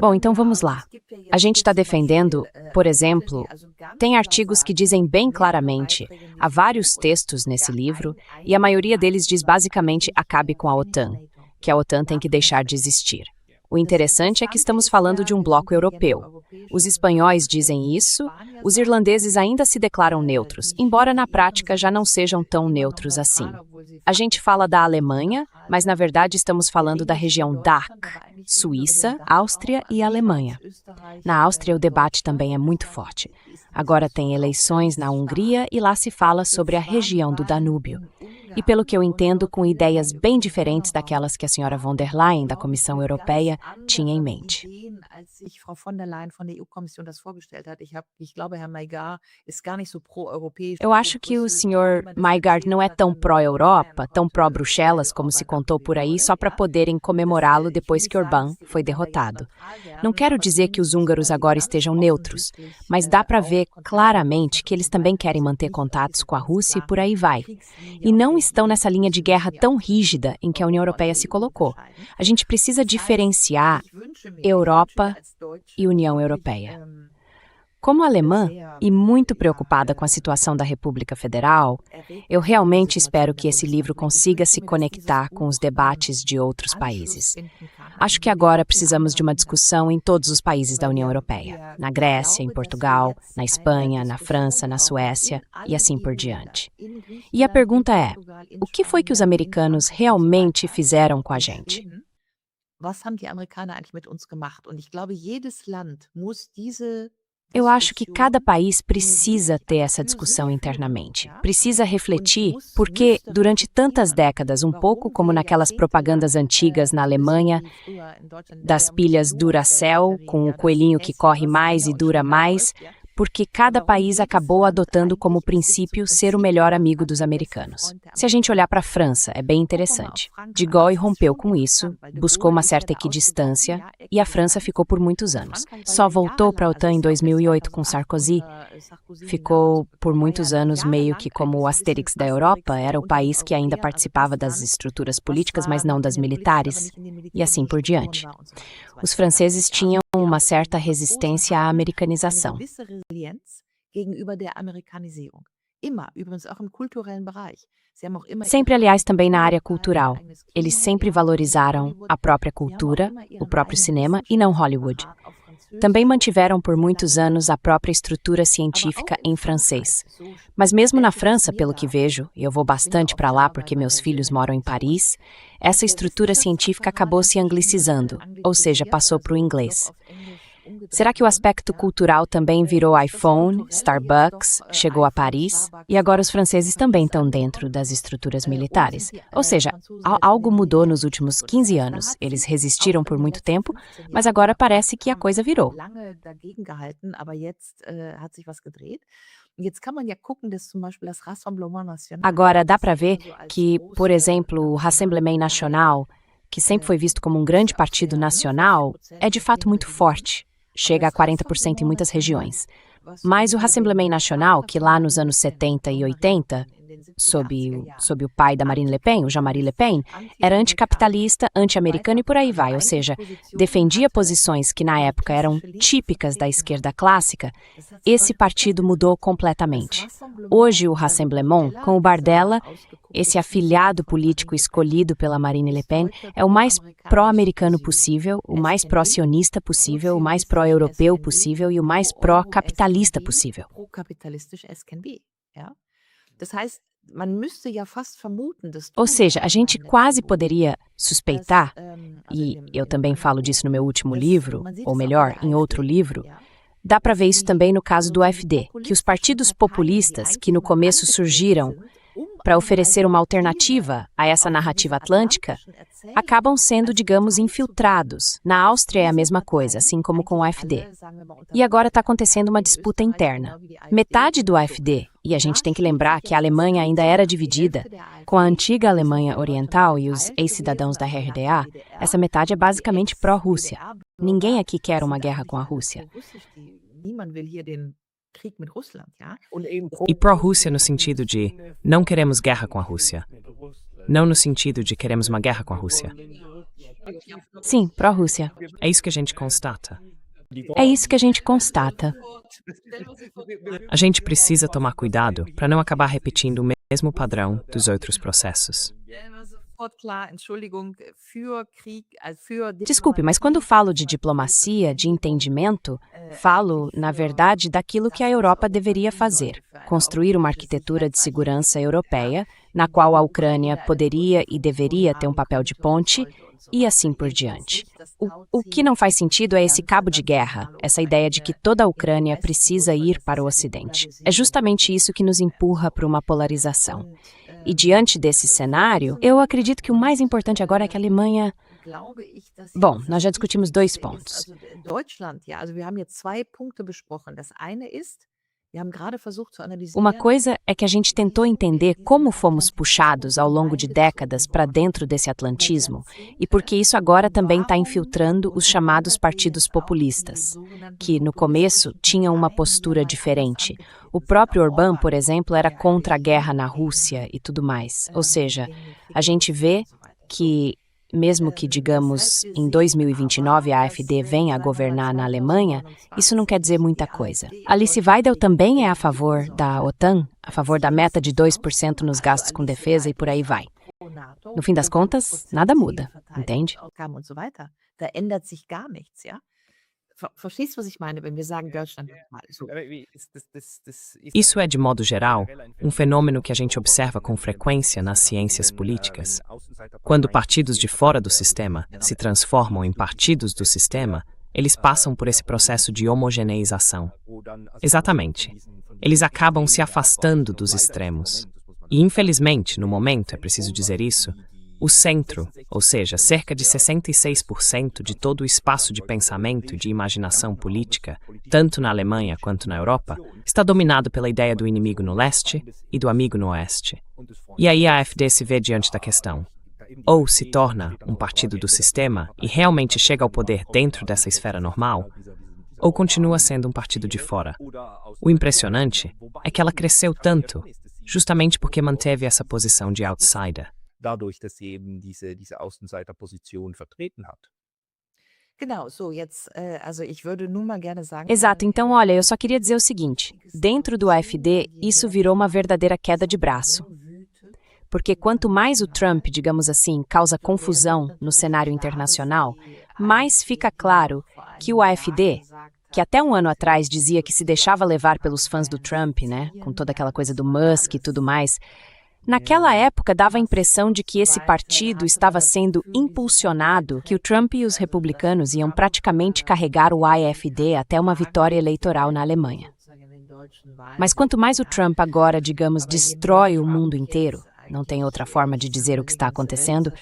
Bom, então vamos lá. A gente está defendendo, por exemplo, tem artigos que dizem bem claramente, há vários textos nesse livro, e a maioria deles diz basicamente acabe com a OTAN, que a OTAN tem que deixar de existir. O interessante é que estamos falando de um bloco europeu. Os espanhóis dizem isso, os irlandeses ainda se declaram neutros, embora na prática já não sejam tão neutros assim. A gente fala da Alemanha, mas na verdade estamos falando da região DACH, Suíça, Áustria e Alemanha. Na Áustria o debate também é muito forte. Agora tem eleições na Hungria e lá se fala sobre a região do Danúbio. E pelo que eu entendo, com ideias bem diferentes daquelas que a senhora von der Leyen, da Comissão Europeia, tinha em mente. Eu acho que o senhor Maygard não é tão pró-Europa, tão pró-Bruxelas, como se contou por aí, só para poderem comemorá-lo depois que Orbán foi derrotado. Não quero dizer que os húngaros agora estejam neutros, mas dá para ver claramente que eles também querem manter contatos com a Rússia e por aí vai. E não estão nessa linha de guerra tão rígida em que a União Europeia se colocou. A gente precisa diferenciar Europa e União Europeia. Como alemã e muito preocupada com a situação da República Federal, eu realmente espero que esse livro consiga se conectar com os debates de outros países. Acho que agora precisamos de uma discussão em todos os países da União Europeia. Na Grécia, em Portugal, na Espanha, na França, na Suécia e assim por diante. E a pergunta é, o que foi que os americanos realmente fizeram com a gente? Was haben die Amerikaner eigentlich mit uns gemacht? Und ich glaube, jedes Land muss diese Eu acho que cada país precisa ter essa discussão internamente. Precisa refletir porque, durante tantas décadas, um pouco como naquelas propagandas antigas na Alemanha, das pilhas Duracell, com o coelhinho que corre mais e dura mais, porque cada país acabou adotando como princípio ser o melhor amigo dos americanos. Se a gente olhar para a França, é bem interessante. De Gaulle rompeu com isso, buscou uma certa equidistância, e a França ficou por muitos anos. Só voltou para a OTAN em 2008 com Sarkozy. Ficou por muitos anos meio que como o Asterix da Europa, era o país que ainda participava das estruturas políticas, mas não das militares, e assim por diante. Os franceses tinham uma certa resistência à americanização. gegenüber der Amerikanisierung. Immer, übrigens auch im kulturellen Bereich. Sie haben auch immer Sempre, aliás, também na área cultural. Eles sempre valorizaram a própria cultura, o próprio cinema e não Hollywood. Também mantiveram por muitos anos a própria estrutura científica em francês. Mas mesmo na França, pelo que vejo, e eu vou bastante para lá porque meus filhos moram em Paris, essa estrutura científica acabou se anglicizando, ou seja, passou para o inglês. Será que o aspecto cultural também virou iPhone, Starbucks, chegou a Paris? E agora os franceses também estão dentro das estruturas militares. Ou seja, algo mudou nos últimos 15 anos. Eles resistiram por muito tempo, mas agora parece que a coisa virou. Agora dá para ver que, por exemplo, o Rassemblement National, que sempre foi visto como um grande partido nacional, é de fato muito forte. Chega a 40% em muitas regiões. Mas o Rassemblement National, que lá nos anos 70 e 80, sob o pai da Marine Le Pen, o Jean-Marie Le Pen, era anticapitalista, anti-americano e por aí vai, ou seja, defendia posições que na época eram típicas da esquerda clássica. Esse partido mudou completamente. Hoje o Rassemblement, com o Bardella, esse afiliado político escolhido pela Marine Le Pen, é o mais pró-americano possível, o mais pró-sionista possível, o mais pró-europeu possível e o mais pró-capitalista possível. Ou seja, a gente quase poderia suspeitar, e eu também falo disso no meu último livro, ou melhor, em outro livro, dá para ver isso também no caso do AfD, que os partidos populistas, que no começo surgiram para oferecer uma alternativa a essa narrativa atlântica, acabam sendo, digamos, infiltrados. Na Áustria é a mesma coisa, assim como com o AfD. E agora está acontecendo uma disputa interna. Metade do AfD, e a gente tem que lembrar que a Alemanha ainda era dividida, com a antiga Alemanha Oriental e os ex-cidadãos da RDA, essa metade é basicamente pró-Rússia. Ninguém aqui quer uma guerra com a Rússia. E pró-Rússia no sentido de não queremos guerra com a Rússia. Não no sentido de queremos uma guerra com a Rússia. Sim, pró-Rússia. É isso que a gente constata. É isso que a gente constata. A gente precisa tomar cuidado para não acabar repetindo o mesmo padrão dos outros processos. Desculpe, mas quando falo de diplomacia, de entendimento, falo, na verdade, daquilo que a Europa deveria fazer. Construir uma arquitetura de segurança europeia, na qual a Ucrânia poderia e deveria ter um papel de ponte, e assim por diante. O que não faz sentido é esse cabo de guerra, essa ideia de que toda a Ucrânia precisa ir para o Ocidente. É justamente isso que nos empurra para uma polarização. E diante desse cenário, eu acredito que o mais importante agora é que a Alemanha... Bom, nós já discutimos 2 pontos. Uma coisa é que a gente tentou entender como fomos puxados ao longo de décadas para dentro desse atlantismo e porque isso agora também está infiltrando os chamados partidos populistas, que no começo tinham uma postura diferente. O próprio Orbán, por exemplo, era contra a guerra na Rússia e tudo mais. Ou seja, a gente vê que mesmo que, digamos, em 2029 a AfD venha a governar na Alemanha, isso não quer dizer muita coisa. Alice Weidel também é a favor da OTAN, a favor da meta de 2% nos gastos com defesa e por aí vai. No fim das contas, nada muda, entende? Und so weiter. Da ändert sich gar nichts, ja? Verstehst du, was ich meine, wenn wir sagen Deutschland mal so? Isso é, de modo geral, um fenômeno que a gente observa com frequência nas ciências políticas. Quando partidos de fora do sistema se transformam em partidos do sistema, eles passam por esse processo de homogeneização. Exatamente. Eles acabam se afastando dos extremos. E, infelizmente, no momento, é preciso dizer isso, o centro, ou seja, cerca de 66% de todo o espaço de pensamento e de imaginação política, tanto na Alemanha quanto na Europa, está dominado pela ideia do inimigo no leste e do amigo no oeste. E aí a AfD se vê diante da questão. Ou se torna um partido do sistema e realmente chega ao poder dentro dessa esfera normal, ou continua sendo um partido de fora. O impressionante é que ela cresceu tanto, justamente porque manteve essa posição de outsider. Dadurch, dass sie eben diese Außenseiterposition vertreten hat. Genau, so jetzt, also ich würde nun mal gerne sagen. Exato, então olha, eu só queria dizer o seguinte: dentro do AfD, isso virou uma verdadeira queda de braço. Porque quanto mais o Trump, digamos assim, causa confusão no cenário internacional, mais fica claro que o AfD, que até um ano atrás dizia que se deixava levar pelos fãs do Trump, né, com toda aquela coisa do Musk e tudo mais, naquela época dava a impressão de que esse partido estava sendo impulsionado, que o Trump e os republicanos iam praticamente carregar o AfD até uma vitória eleitoral na Alemanha. Mas quanto mais o Trump agora, digamos, destrói o mundo inteiro, não tem outra forma de dizer o que está acontecendo,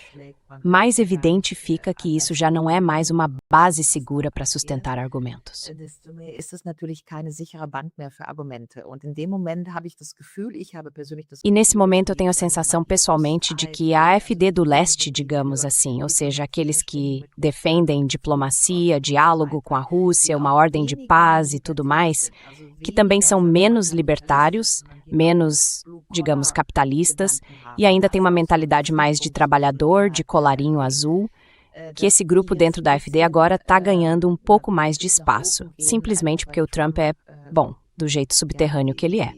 mais evidente fica que isso já não é mais uma base segura para sustentar argumentos. E nesse momento eu tenho a sensação pessoalmente de que a AfD do leste, digamos assim, ou seja, aqueles que defendem diplomacia, diálogo com a Rússia, uma ordem de paz e tudo mais, que também são menos libertários, menos, digamos, capitalistas, e ainda tem uma mentalidade mais de trabalhador, de colarinho azul, que esse grupo dentro da AfD agora está ganhando um pouco mais de espaço, simplesmente porque o Trump é, bom, do jeito subterrâneo que ele é.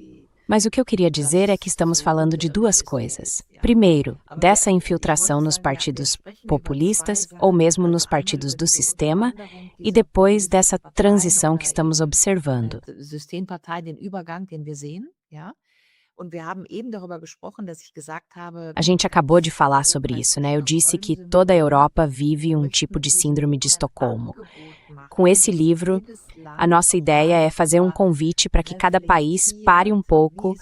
Mas o que eu queria dizer é que estamos falando de duas coisas. Primeiro, dessa infiltração nos partidos populistas ou mesmo nos partidos do sistema, e depois dessa transição que estamos observando. A gente acabou de falar sobre isso, né? Eu disse que toda a Europa vive um tipo de síndrome de Estocolmo. Com esse livro, a nossa ideia é fazer um convite para que cada país pare um pouco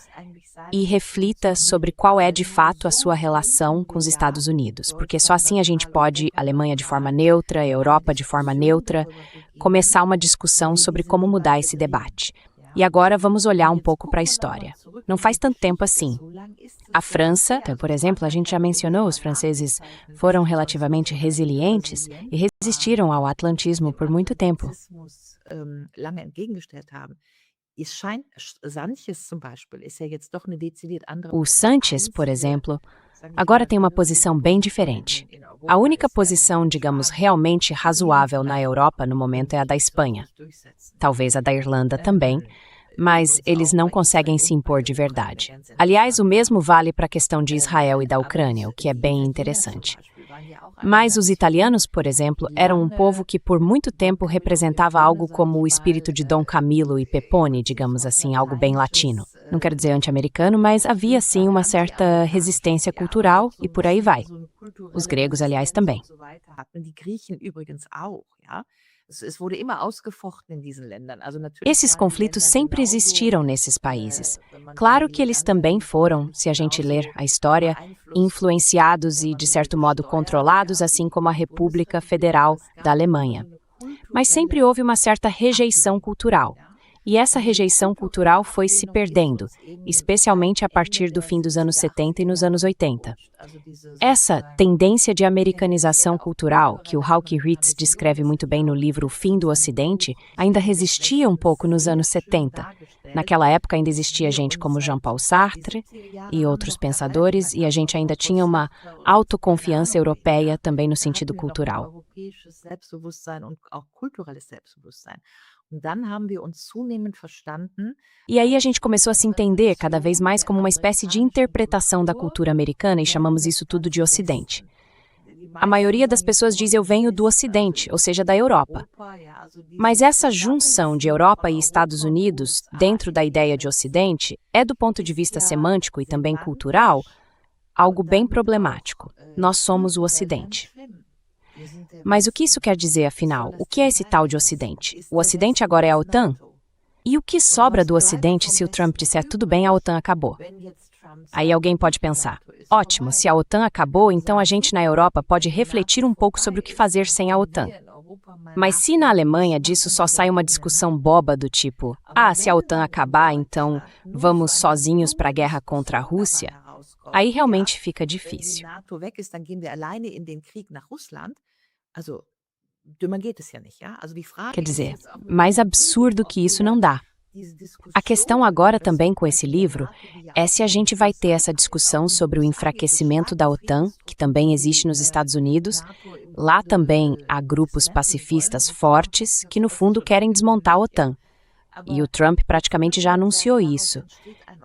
e reflita sobre qual é de fato a sua relação com os Estados Unidos, porque só assim a gente pode, Alemanha de forma neutra, Europa de forma neutra, começar uma discussão sobre como mudar esse debate. E agora vamos olhar um pouco para a história. Não faz tanto tempo assim. A França, por exemplo, a gente já mencionou, os franceses foram relativamente resilientes e resistiram ao atlantismo por muito tempo. O Sanches, por exemplo, agora tem uma posição bem diferente. A única posição, digamos, realmente razoável na Europa no momento é a da Espanha. Talvez a da Irlanda também, mas eles não conseguem se impor de verdade. Aliás, o mesmo vale para a questão de Israel e da Ucrânia, o que é bem interessante. Mas os italianos, por exemplo, eram um povo que por muito tempo representava algo como o espírito de Dom Camilo e Pepone, digamos assim, algo bem latino. Não quero dizer anti-americano, mas havia sim uma certa resistência cultural e por aí vai. Os gregos, aliás, também. Esses conflitos sempre existiram nesses países. Claro que eles também foram, se a gente ler a história, influenciados e, de certo modo, controlados, assim como a República Federal da Alemanha. Mas sempre houve uma certa rejeição cultural. E essa rejeição cultural foi se perdendo, especialmente a partir do fim dos anos 70 e nos anos 80. Essa tendência de americanização cultural, que o Hawke Ritz descreve muito bem no livro O Fim do Ocidente, ainda resistia um pouco nos anos 70. Naquela época ainda existia gente como Jean-Paul Sartre e outros pensadores, e a gente ainda tinha uma autoconfiança europeia também no sentido cultural. Und dann haben wir uns zunehmend verstanden. E aí a gente começou a se entender cada vez mais como uma espécie de interpretação da cultura americana e chamamos isso tudo de Ocidente. A maioria das pessoas diz eu venho do Ocidente, ou seja, da Europa. Mas essa junção de Europa e Estados Unidos dentro da ideia de Ocidente é, do ponto de vista semântico e também cultural, algo bem problemático. Nós somos o Ocidente. Mas o que isso quer dizer, afinal? O que é esse tal de Ocidente? O Ocidente agora é a OTAN? E o que sobra do Ocidente se o Trump disser tudo bem, a OTAN acabou? Aí alguém pode pensar, ótimo, se a OTAN acabou, então a gente na Europa pode refletir um pouco sobre o que fazer sem a OTAN. Mas se na Alemanha disso só sai uma discussão boba do tipo, se a OTAN acabar, então vamos sozinhos para a guerra contra a Rússia, aí realmente fica difícil. Quer dizer, mais absurdo que isso não dá. A questão agora também com esse livro é se a gente vai ter essa discussão sobre o enfraquecimento da OTAN, que também existe nos Estados Unidos. Lá também há grupos pacifistas fortes que, no fundo, querem desmontar a OTAN. E o Trump praticamente já anunciou isso.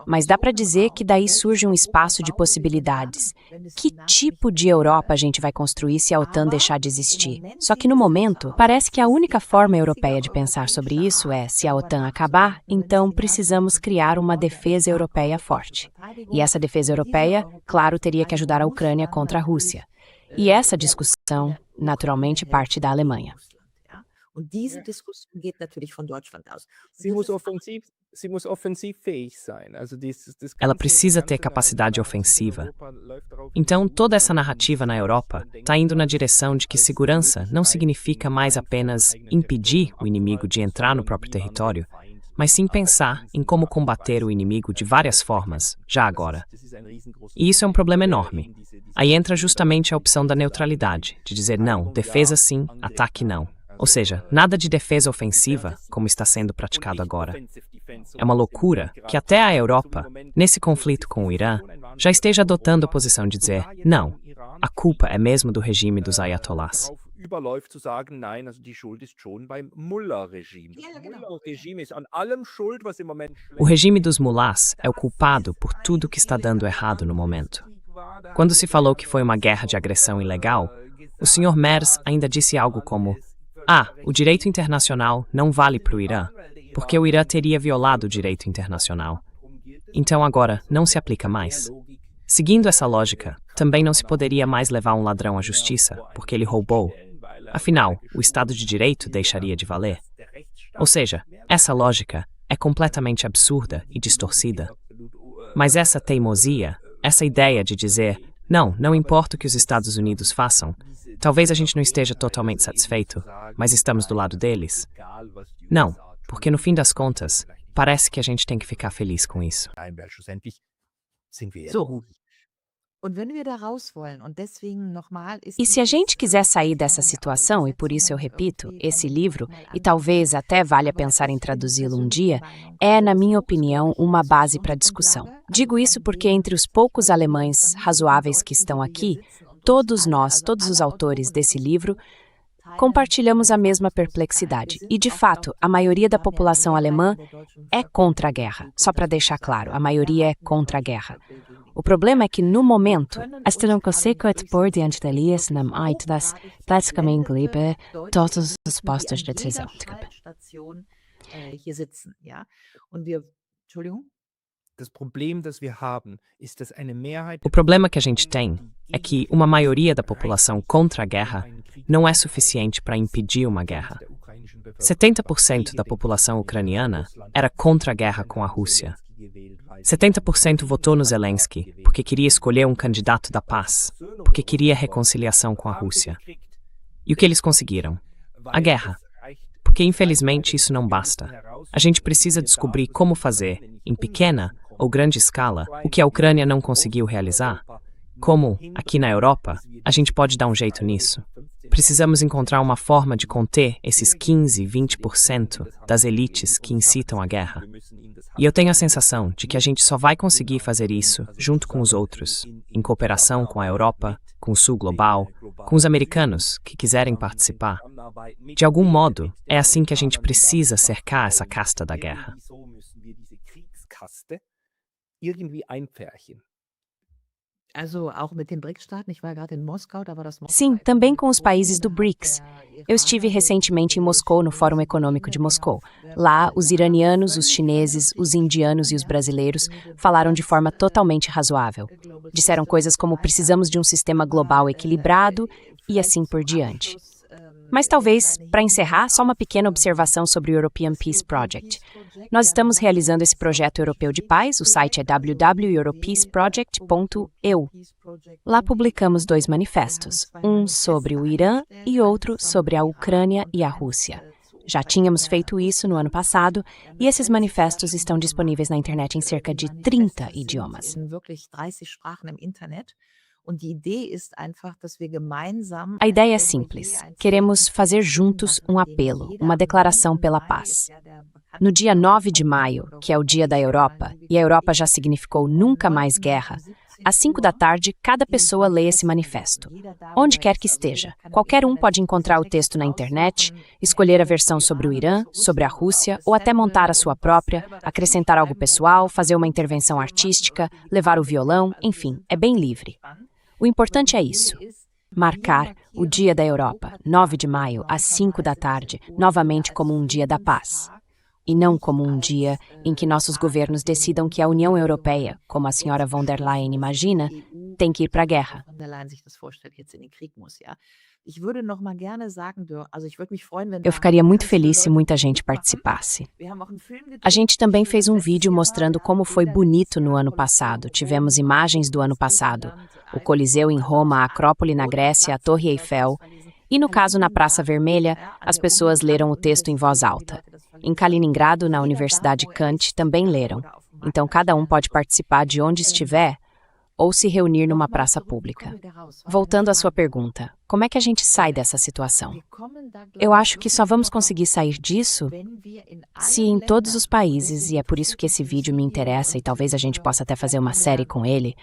Mas dá para dizer que daí surge um espaço de possibilidades. Que tipo de Europa a gente vai construir se a OTAN deixar de existir? Só que no momento, parece que a única forma europeia de pensar sobre isso é, se a OTAN acabar, então precisamos criar uma defesa europeia forte. E essa defesa europeia, claro, teria que ajudar a Ucrânia contra a Rússia. E essa discussão, naturalmente, parte da Alemanha. Und diese Diskussion geht natürlich von Deutschland aus. Ela precisa ter capacidade ofensiva. Então, toda essa narrativa na Europa está indo na direção de que segurança não significa mais apenas impedir o inimigo de entrar no próprio território, mas sim pensar em como combater o inimigo de várias formas, já agora. E isso é um problema enorme. Aí entra justamente a opção da neutralidade, de dizer não, defesa sim, ataque não. Ou seja, nada de defesa ofensiva, como está sendo praticado agora. É uma loucura que até a Europa, nesse conflito com o Irã, já esteja adotando a posição de dizer, não, a culpa é mesmo do regime dos ayatollahs. O regime dos mulás é o culpado por tudo que está dando errado no momento. Quando se falou que foi uma guerra de agressão ilegal, o Sr. Merz ainda disse algo como o direito internacional não vale para o Irã, porque o Irã teria violado o direito internacional. Então agora não se aplica mais. Seguindo essa lógica, também não se poderia mais levar um ladrão à justiça, porque ele roubou. Afinal, o Estado de Direito deixaria de valer. Ou seja, essa lógica é completamente absurda e distorcida. Mas essa teimosia, essa ideia de dizer, não importa o que os Estados Unidos façam, talvez a gente não esteja totalmente satisfeito, mas estamos do lado deles. Não, porque no fim das contas, parece que a gente tem que ficar feliz com isso. E se a gente quiser sair dessa situação, e por isso eu repito, esse livro, e talvez até valha pensar em traduzi-lo um dia, é, na minha opinião, uma base para discussão. Digo isso porque entre os poucos alemães razoáveis que estão aqui, todos nós, todos os autores desse livro, compartilhamos a mesma perplexidade. E, de fato, a maioria da população alemã é contra a guerra. Só para deixar claro, a maioria é contra a guerra. O problema é que, no momento, todos os postos de decisão. O problema que a gente tem é que uma maioria da população contra a guerra não é suficiente para impedir uma guerra. 70% da população ucraniana era contra a guerra com a Rússia. 70% votou no Zelensky porque queria escolher um candidato da paz, porque queria reconciliação com a Rússia. E o que eles conseguiram? A guerra. Porque, infelizmente, isso não basta. A gente precisa descobrir como fazer, em pequena ou grande escala, o que a Ucrânia não conseguiu realizar. Como, aqui na Europa, a gente pode dar um jeito nisso. Precisamos encontrar uma forma de conter esses 15, 20% das elites que incitam a guerra. E eu tenho a sensação de que a gente só vai conseguir fazer isso junto com os outros, em cooperação com a Europa, com o Sul Global, com os americanos que quiserem participar. De algum modo, é assim que a gente precisa cercar essa casta da guerra. Also auch mit den BRICS-Staaten. Ich war gerade in Moskau, da war das Sim, também com os países do BRICS. Eu estive recentemente em Moscou, no Fórum Econômico de Moscou. Lá, os iranianos, os chineses, os indianos e os brasileiros falaram de forma totalmente razoável. Disseram coisas como precisamos de um sistema global equilibrado e assim por diante. Mas talvez, para encerrar, só uma pequena observação sobre o European Peace Project. Nós estamos realizando esse projeto europeu de paz, o site é www.europeaceproject.eu. Lá publicamos 2 manifestos, um sobre o Irã e outro sobre a Ucrânia e a Rússia. Já tínhamos feito isso no ano passado e esses manifestos estão disponíveis na internet em cerca de 30 idiomas. A ideia é simples. Queremos fazer juntos um apelo, uma declaração pela paz. No dia 9 de maio, que é o Dia da Europa, e a Europa já significou nunca mais guerra, às 5 da tarde, cada pessoa lê esse manifesto. Onde quer que esteja, qualquer um pode encontrar o texto na internet, escolher a versão sobre o Irã, sobre a Rússia, ou até montar a sua própria, acrescentar algo pessoal, fazer uma intervenção artística, levar o violão, enfim, é bem livre. O importante é isso, marcar o Dia da Europa, 9 de maio, às 5 da tarde, novamente como um dia da paz. E não como um dia em que nossos governos decidam que a União Europeia, como a senhora von der Leyen imagina, tem que ir para a guerra. Eu ficaria muito feliz se muita gente participasse. A gente também fez um vídeo mostrando como foi bonito no ano passado. Tivemos imagens do ano passado. O Coliseu em Roma, a Acrópole na Grécia, a Torre Eiffel. E no caso na Praça Vermelha, as pessoas leram o texto em voz alta. Em Kaliningrado, na Universidade Kant, também leram. Então cada um pode participar de onde estiver ou se reunir numa praça pública. Voltando à sua pergunta, como é que a gente sai dessa situação? Eu acho que só vamos conseguir sair disso se em todos os países, e é por isso que esse vídeo me interessa e talvez a gente possa até fazer uma série com ele,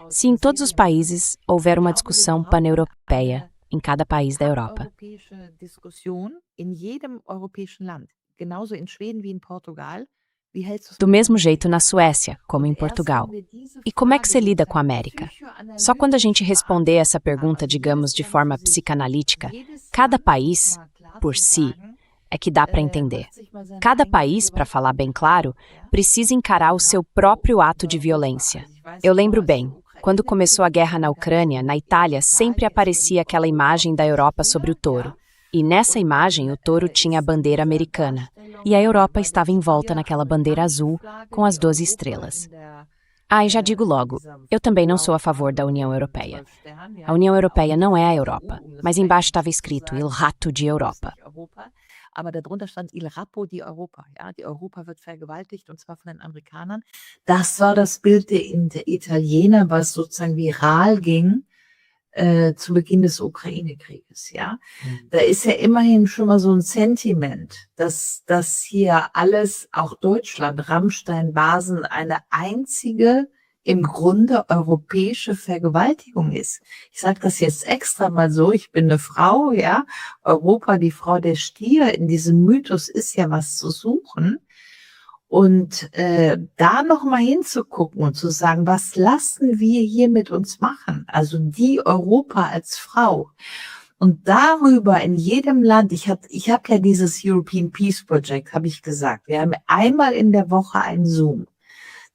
se em todos os países houver uma discussão pan-europeia em cada país da Europa. Do mesmo jeito na Suécia, como em Portugal. E como é que você lida com a América? Só quando a gente responder essa pergunta, digamos, de forma psicanalítica, cada país, por si, é que dá para entender. Cada país, para falar bem claro, precisa encarar o seu próprio ato de violência. Eu lembro bem, quando começou a guerra na Ucrânia, na Itália, sempre aparecia aquela imagem da Europa sobre o touro. E nessa imagem, o touro tinha a bandeira americana. E a Europa estava em volta naquela bandeira azul com as 12 estrelas. E já digo logo, eu também não sou a favor da União Europeia. A União Europeia não é a Europa, mas embaixo estava escrito Il Rato de Europa. Aber darunter stand Il Rapo di Europa. Ja, die Europa wird vergewaltigt, und zwar von den Amerikanern. Das war das Bild der Italiener, was sozusagen viral ging zu Beginn des Ukraine-Krieges. Ja, da ist ja immerhin schon mal so ein Sentiment, dass das hier alles, auch Deutschland, Rammstein, Basen, eine einzige im Grunde europäische Vergewaltigung ist. Ich sage das jetzt extra mal so, ich bin eine Frau, ja, Europa, die Frau der Stier, in diesem Mythos ist ja was zu suchen. Und da nochmal hinzugucken und zu sagen, was lassen wir hier mit uns machen? Also die Europa als Frau. Und darüber in jedem Land, ich hab ja dieses European Peace Project, habe ich gesagt, wir haben einmal in der Woche einen Zoom.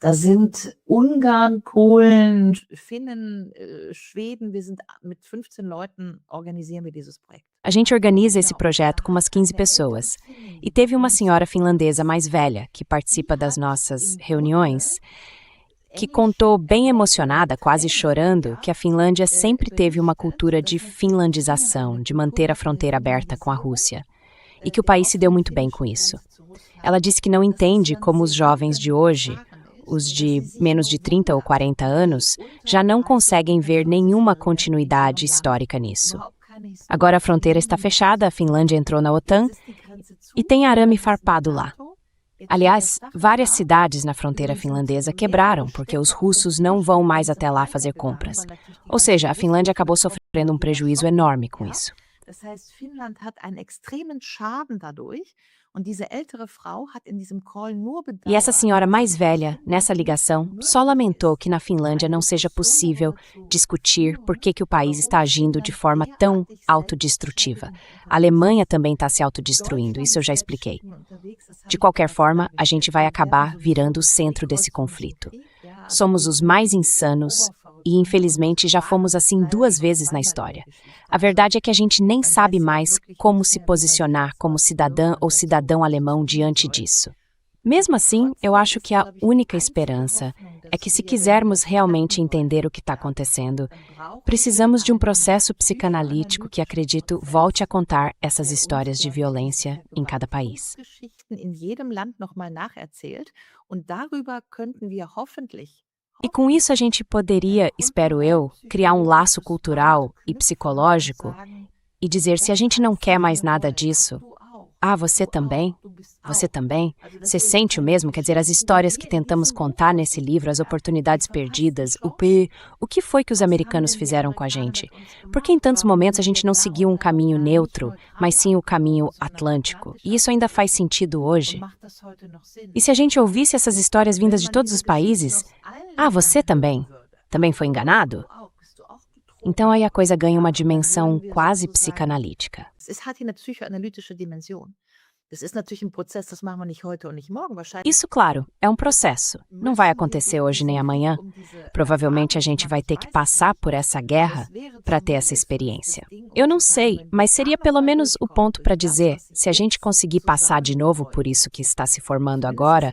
Da sind Ungarn, Polen, Finnen, Schweden, wir sind mit 15 Leuten, organisieren wir dieses Projekt. A gente organiza esse projeto com umas 15 pessoas. E teve uma senhora finlandesa mais velha, que participa das nossas reuniões, que contou bem emocionada, quase chorando, que a Finlândia sempre teve uma cultura de finlandização, de manter a fronteira aberta com a Rússia. E que o país se deu muito bem com isso. Ela disse que não entende como os jovens de hoje, os de menos de 30 ou 40 anos, já não conseguem ver nenhuma continuidade histórica nisso. Agora a fronteira está fechada, a Finlândia entrou na OTAN e tem arame farpado lá. Aliás, várias cidades na fronteira finlandesa quebraram porque os russos não vão mais até lá fazer compras. Ou seja, a Finlândia acabou sofrendo um prejuízo enorme com isso. Das heißt, Finnland hat einen extremen Schaden dadurch. Und diese ältere Frau hat in diesem Call nur E essa senhora mais velha, nessa ligação, só lamentou que na Finlândia não seja possível discutir por que o país está agindo de forma tão autodestrutiva. A Alemanha também está se autodestruindo, isso eu já expliquei. De qualquer forma, a gente vai acabar virando o centro desse conflito. Somos os mais insanos e, infelizmente, já fomos assim 2 vezes na história. A verdade é que a gente nem sabe mais como se posicionar como cidadã ou cidadão alemão diante disso. Mesmo assim, eu acho que a única esperança é que, se quisermos realmente entender o que está acontecendo, precisamos de um processo psicanalítico que, acredito, volte a contar essas histórias de violência em cada país. E com isso a gente poderia, espero eu, criar um laço cultural e psicológico e dizer: se a gente não quer mais nada disso, você também? Você também? Você sente o mesmo? Quer dizer, as histórias que tentamos contar nesse livro, as oportunidades perdidas, o que foi que os americanos fizeram com a gente? Por que em tantos momentos a gente não seguiu um caminho neutro, mas sim o caminho atlântico? E isso ainda faz sentido hoje? E se a gente ouvisse essas histórias vindas de todos os países? Você também? Também foi enganado? Então aí a coisa ganha uma dimensão quase psicanalítica. Isso, claro, é um processo. Não vai acontecer hoje nem amanhã. Provavelmente a gente vai ter que passar por essa guerra para ter essa experiência. Eu não sei, mas seria pelo menos o ponto para dizer, se a gente conseguir passar de novo por isso que está se formando agora,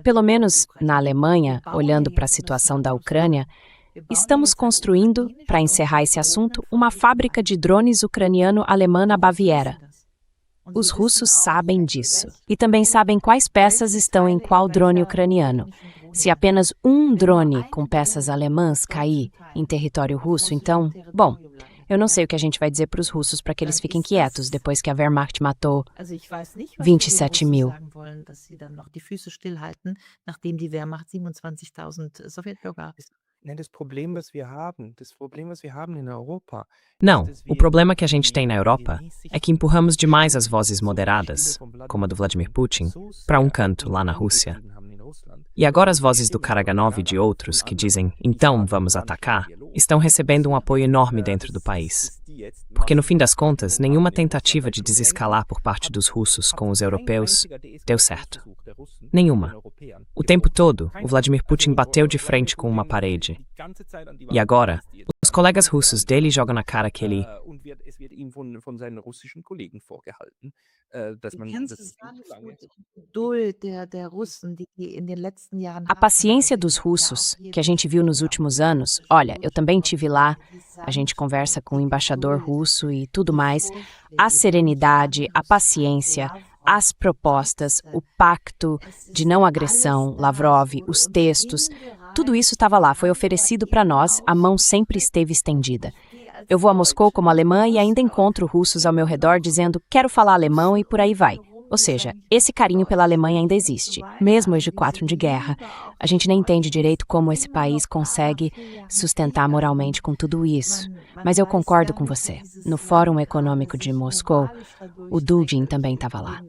pelo menos na Alemanha, olhando para a situação da Ucrânia, estamos construindo, para encerrar esse assunto, uma fábrica de drones ucraniano-alemã na Baviera. Os russos sabem disso. E também sabem quais peças estão em qual drone ucraniano. Se apenas um drone com peças alemãs cair em território russo, então, bom, eu não sei o que a gente vai dizer para os russos para que eles fiquem quietos depois que a Wehrmacht matou 27 mil. Não, o problema que a gente tem na Europa é que empurramos demais as vozes moderadas, como a do Vladimir Putin, para um canto lá na Rússia. E agora as vozes do Karaganov e de outros que dizem, então vamos atacar, estão recebendo um apoio enorme dentro do país. Porque no fim das contas, nenhuma tentativa de desescalar por parte dos russos com os europeus deu certo. Nenhuma. O tempo todo, o Vladimir Putin bateu de frente com uma parede. E agora, os colegas russos dele jogam na cara que ele... A paciência dos russos, que a gente viu nos últimos anos, olha, eu também estive lá, a gente conversa com o embaixador russo e tudo mais, a serenidade, a paciência, as propostas, o pacto de não agressão, Lavrov, os textos, tudo isso estava lá, foi oferecido para nós, a mão sempre esteve estendida. Eu vou a Moscou como alemã e ainda encontro russos ao meu redor dizendo quero falar alemão e por aí vai. Ou seja, esse carinho pela Alemanha ainda existe, mesmo hoje 4 de guerra. A gente nem entende direito como esse país consegue sustentar moralmente com tudo isso. Mas eu concordo com você. No Fórum Econômico de Moscou, o Dugin também estava lá.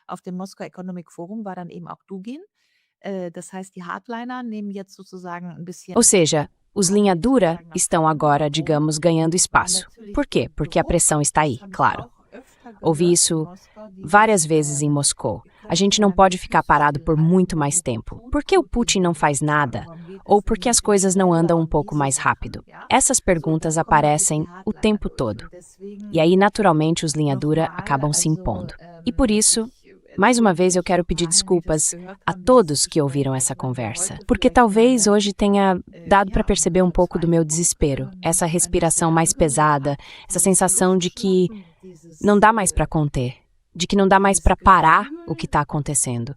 Auf dem Moskau Economic Forum war dann eben auch Dugin. Das heißt, die Hardliner nehmen jetzt sozusagen ein bisschen... Ou seja, os linha dura estão agora, digamos, ganhando espaço. Por quê? Porque a pressão está aí, claro. Ouvi isso várias vezes em Moscou. A gente não pode ficar parado por muito mais tempo. Por que o Putin não faz nada? Ou por que as coisas não andam um pouco mais rápido? Essas perguntas aparecem o tempo todo. E aí, naturalmente, os linha dura acabam se impondo. E por isso, mais uma vez eu quero pedir desculpas a todos que ouviram essa conversa. Porque talvez hoje tenha dado para perceber um pouco do meu desespero. Essa respiração mais pesada, essa sensação de que não dá mais para conter, de que não dá mais para parar o que está acontecendo.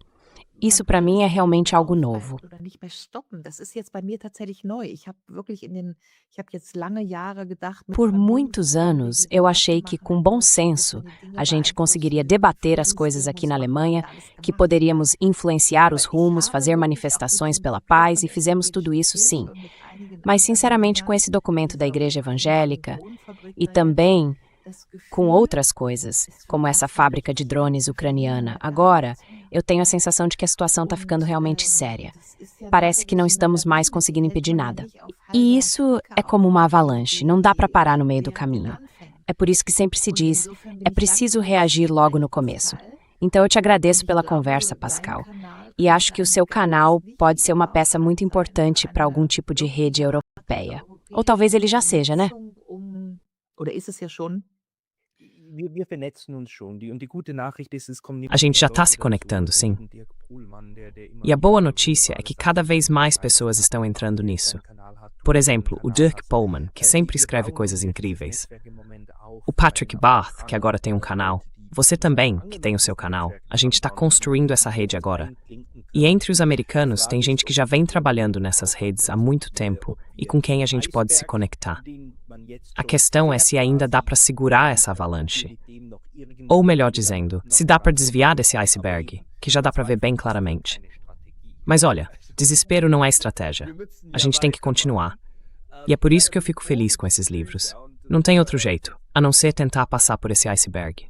Isso para mim é realmente algo novo. Oder nicht mehr stoppen. Das ist jetzt bei mir tatsächlich neu. Ich habe wirklich ich habe jetzt lange Jahre gedacht, mit Por muitos Vernunft anos, diese eu Debatte achei que machen, com bom dann senso können wir Dinge a gente conseguiria beeinflussen, debater as coisas aqui na Alemanha, que poderíamos influenciar os rumos, fazer manifestações pela paz e fizemos tudo isso sim. Mas sinceramente com esse documento da Igreja Evangélica e também com outras coisas, como essa fábrica de drones ucraniana, agora eu tenho a sensação de que a situação está ficando realmente séria. Parece que não estamos mais conseguindo impedir nada. E isso é como uma avalanche, não dá para parar no meio do caminho. É por isso que sempre se diz, é preciso reagir logo no começo. Então eu te agradeço pela conversa, Pascal. E acho que o seu canal pode ser uma peça muito importante para algum tipo de rede europeia. Ou talvez ele já seja, né? Oder ist es ja schon? Wir vernetzen uns schon. Und die gute Nachricht ist, es kommen A gente já está se conectando, sim. E a boa notícia é que cada vez mais pessoas estão entrando nisso. Por exemplo, o Dirk Pohlmann, que sempre escreve coisas incríveis. O Patrick Barth, que agora tem um canal. Você também, que tem o seu canal. A gente está construindo essa rede agora. E entre os americanos, tem gente que já vem trabalhando nessas redes há muito tempo e com quem a gente pode se conectar. A questão é se ainda dá para segurar essa avalanche. Ou melhor dizendo, se dá para desviar desse iceberg, que já dá para ver bem claramente. Mas olha, desespero não é estratégia. A gente tem que continuar. E é por isso que eu fico feliz com esses livros. Não tem outro jeito, a não ser tentar passar por esse iceberg.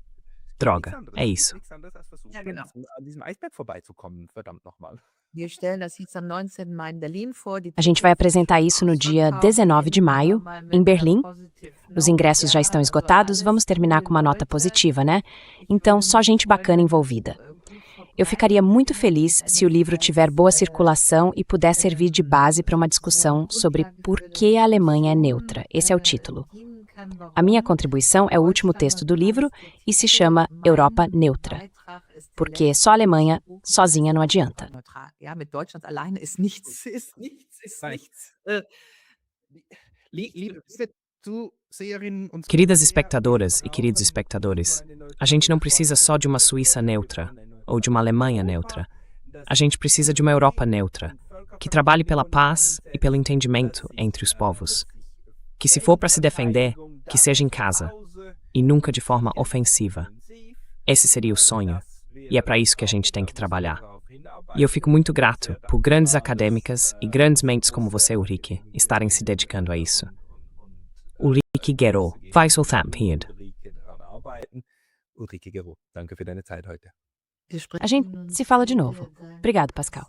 Droga, é isso. Ja, genau. An diesem Eisberg vorbeizukommen, verdammt nochmal. Wir stellen das jetzt am 19. Mai in Berlin vor. A gente vai apresentar isso no dia 19 de maio, em Berlim. Os ingressos já estão esgotados, vamos terminar com uma nota positiva, né? Então, só gente bacana envolvida. Eu ficaria muito feliz se o livro tiver boa circulação e puder servir de base para uma discussão sobre por que a Alemanha é neutra. Esse é o título. A minha contribuição é o último texto do livro e se chama Europa Neutra. Porque só a Alemanha sozinha não adianta. Ja, mit Deutschland alleine ist nichts. Ist nichts. Liebe Zuseherinnen und Queridas espectadoras e queridos espectadores, a gente não precisa só de uma Suíça neutra ou de uma Alemanha neutra. A gente precisa de uma Europa neutra, que trabalhe pela paz e pelo entendimento entre os povos. Que se for para se defender, que seja em casa, e nunca de forma ofensiva. Esse seria o sonho, e é para isso que a gente tem que trabalhar. E eu fico muito grato por grandes acadêmicas e grandes mentes como você, Ulrike, estarem se dedicando a isso. Ulrike Gero, Weißelthampied. Ulrike Gero, danke für deine Zeit heute. A gente se fala de novo. Obrigado, Pascal.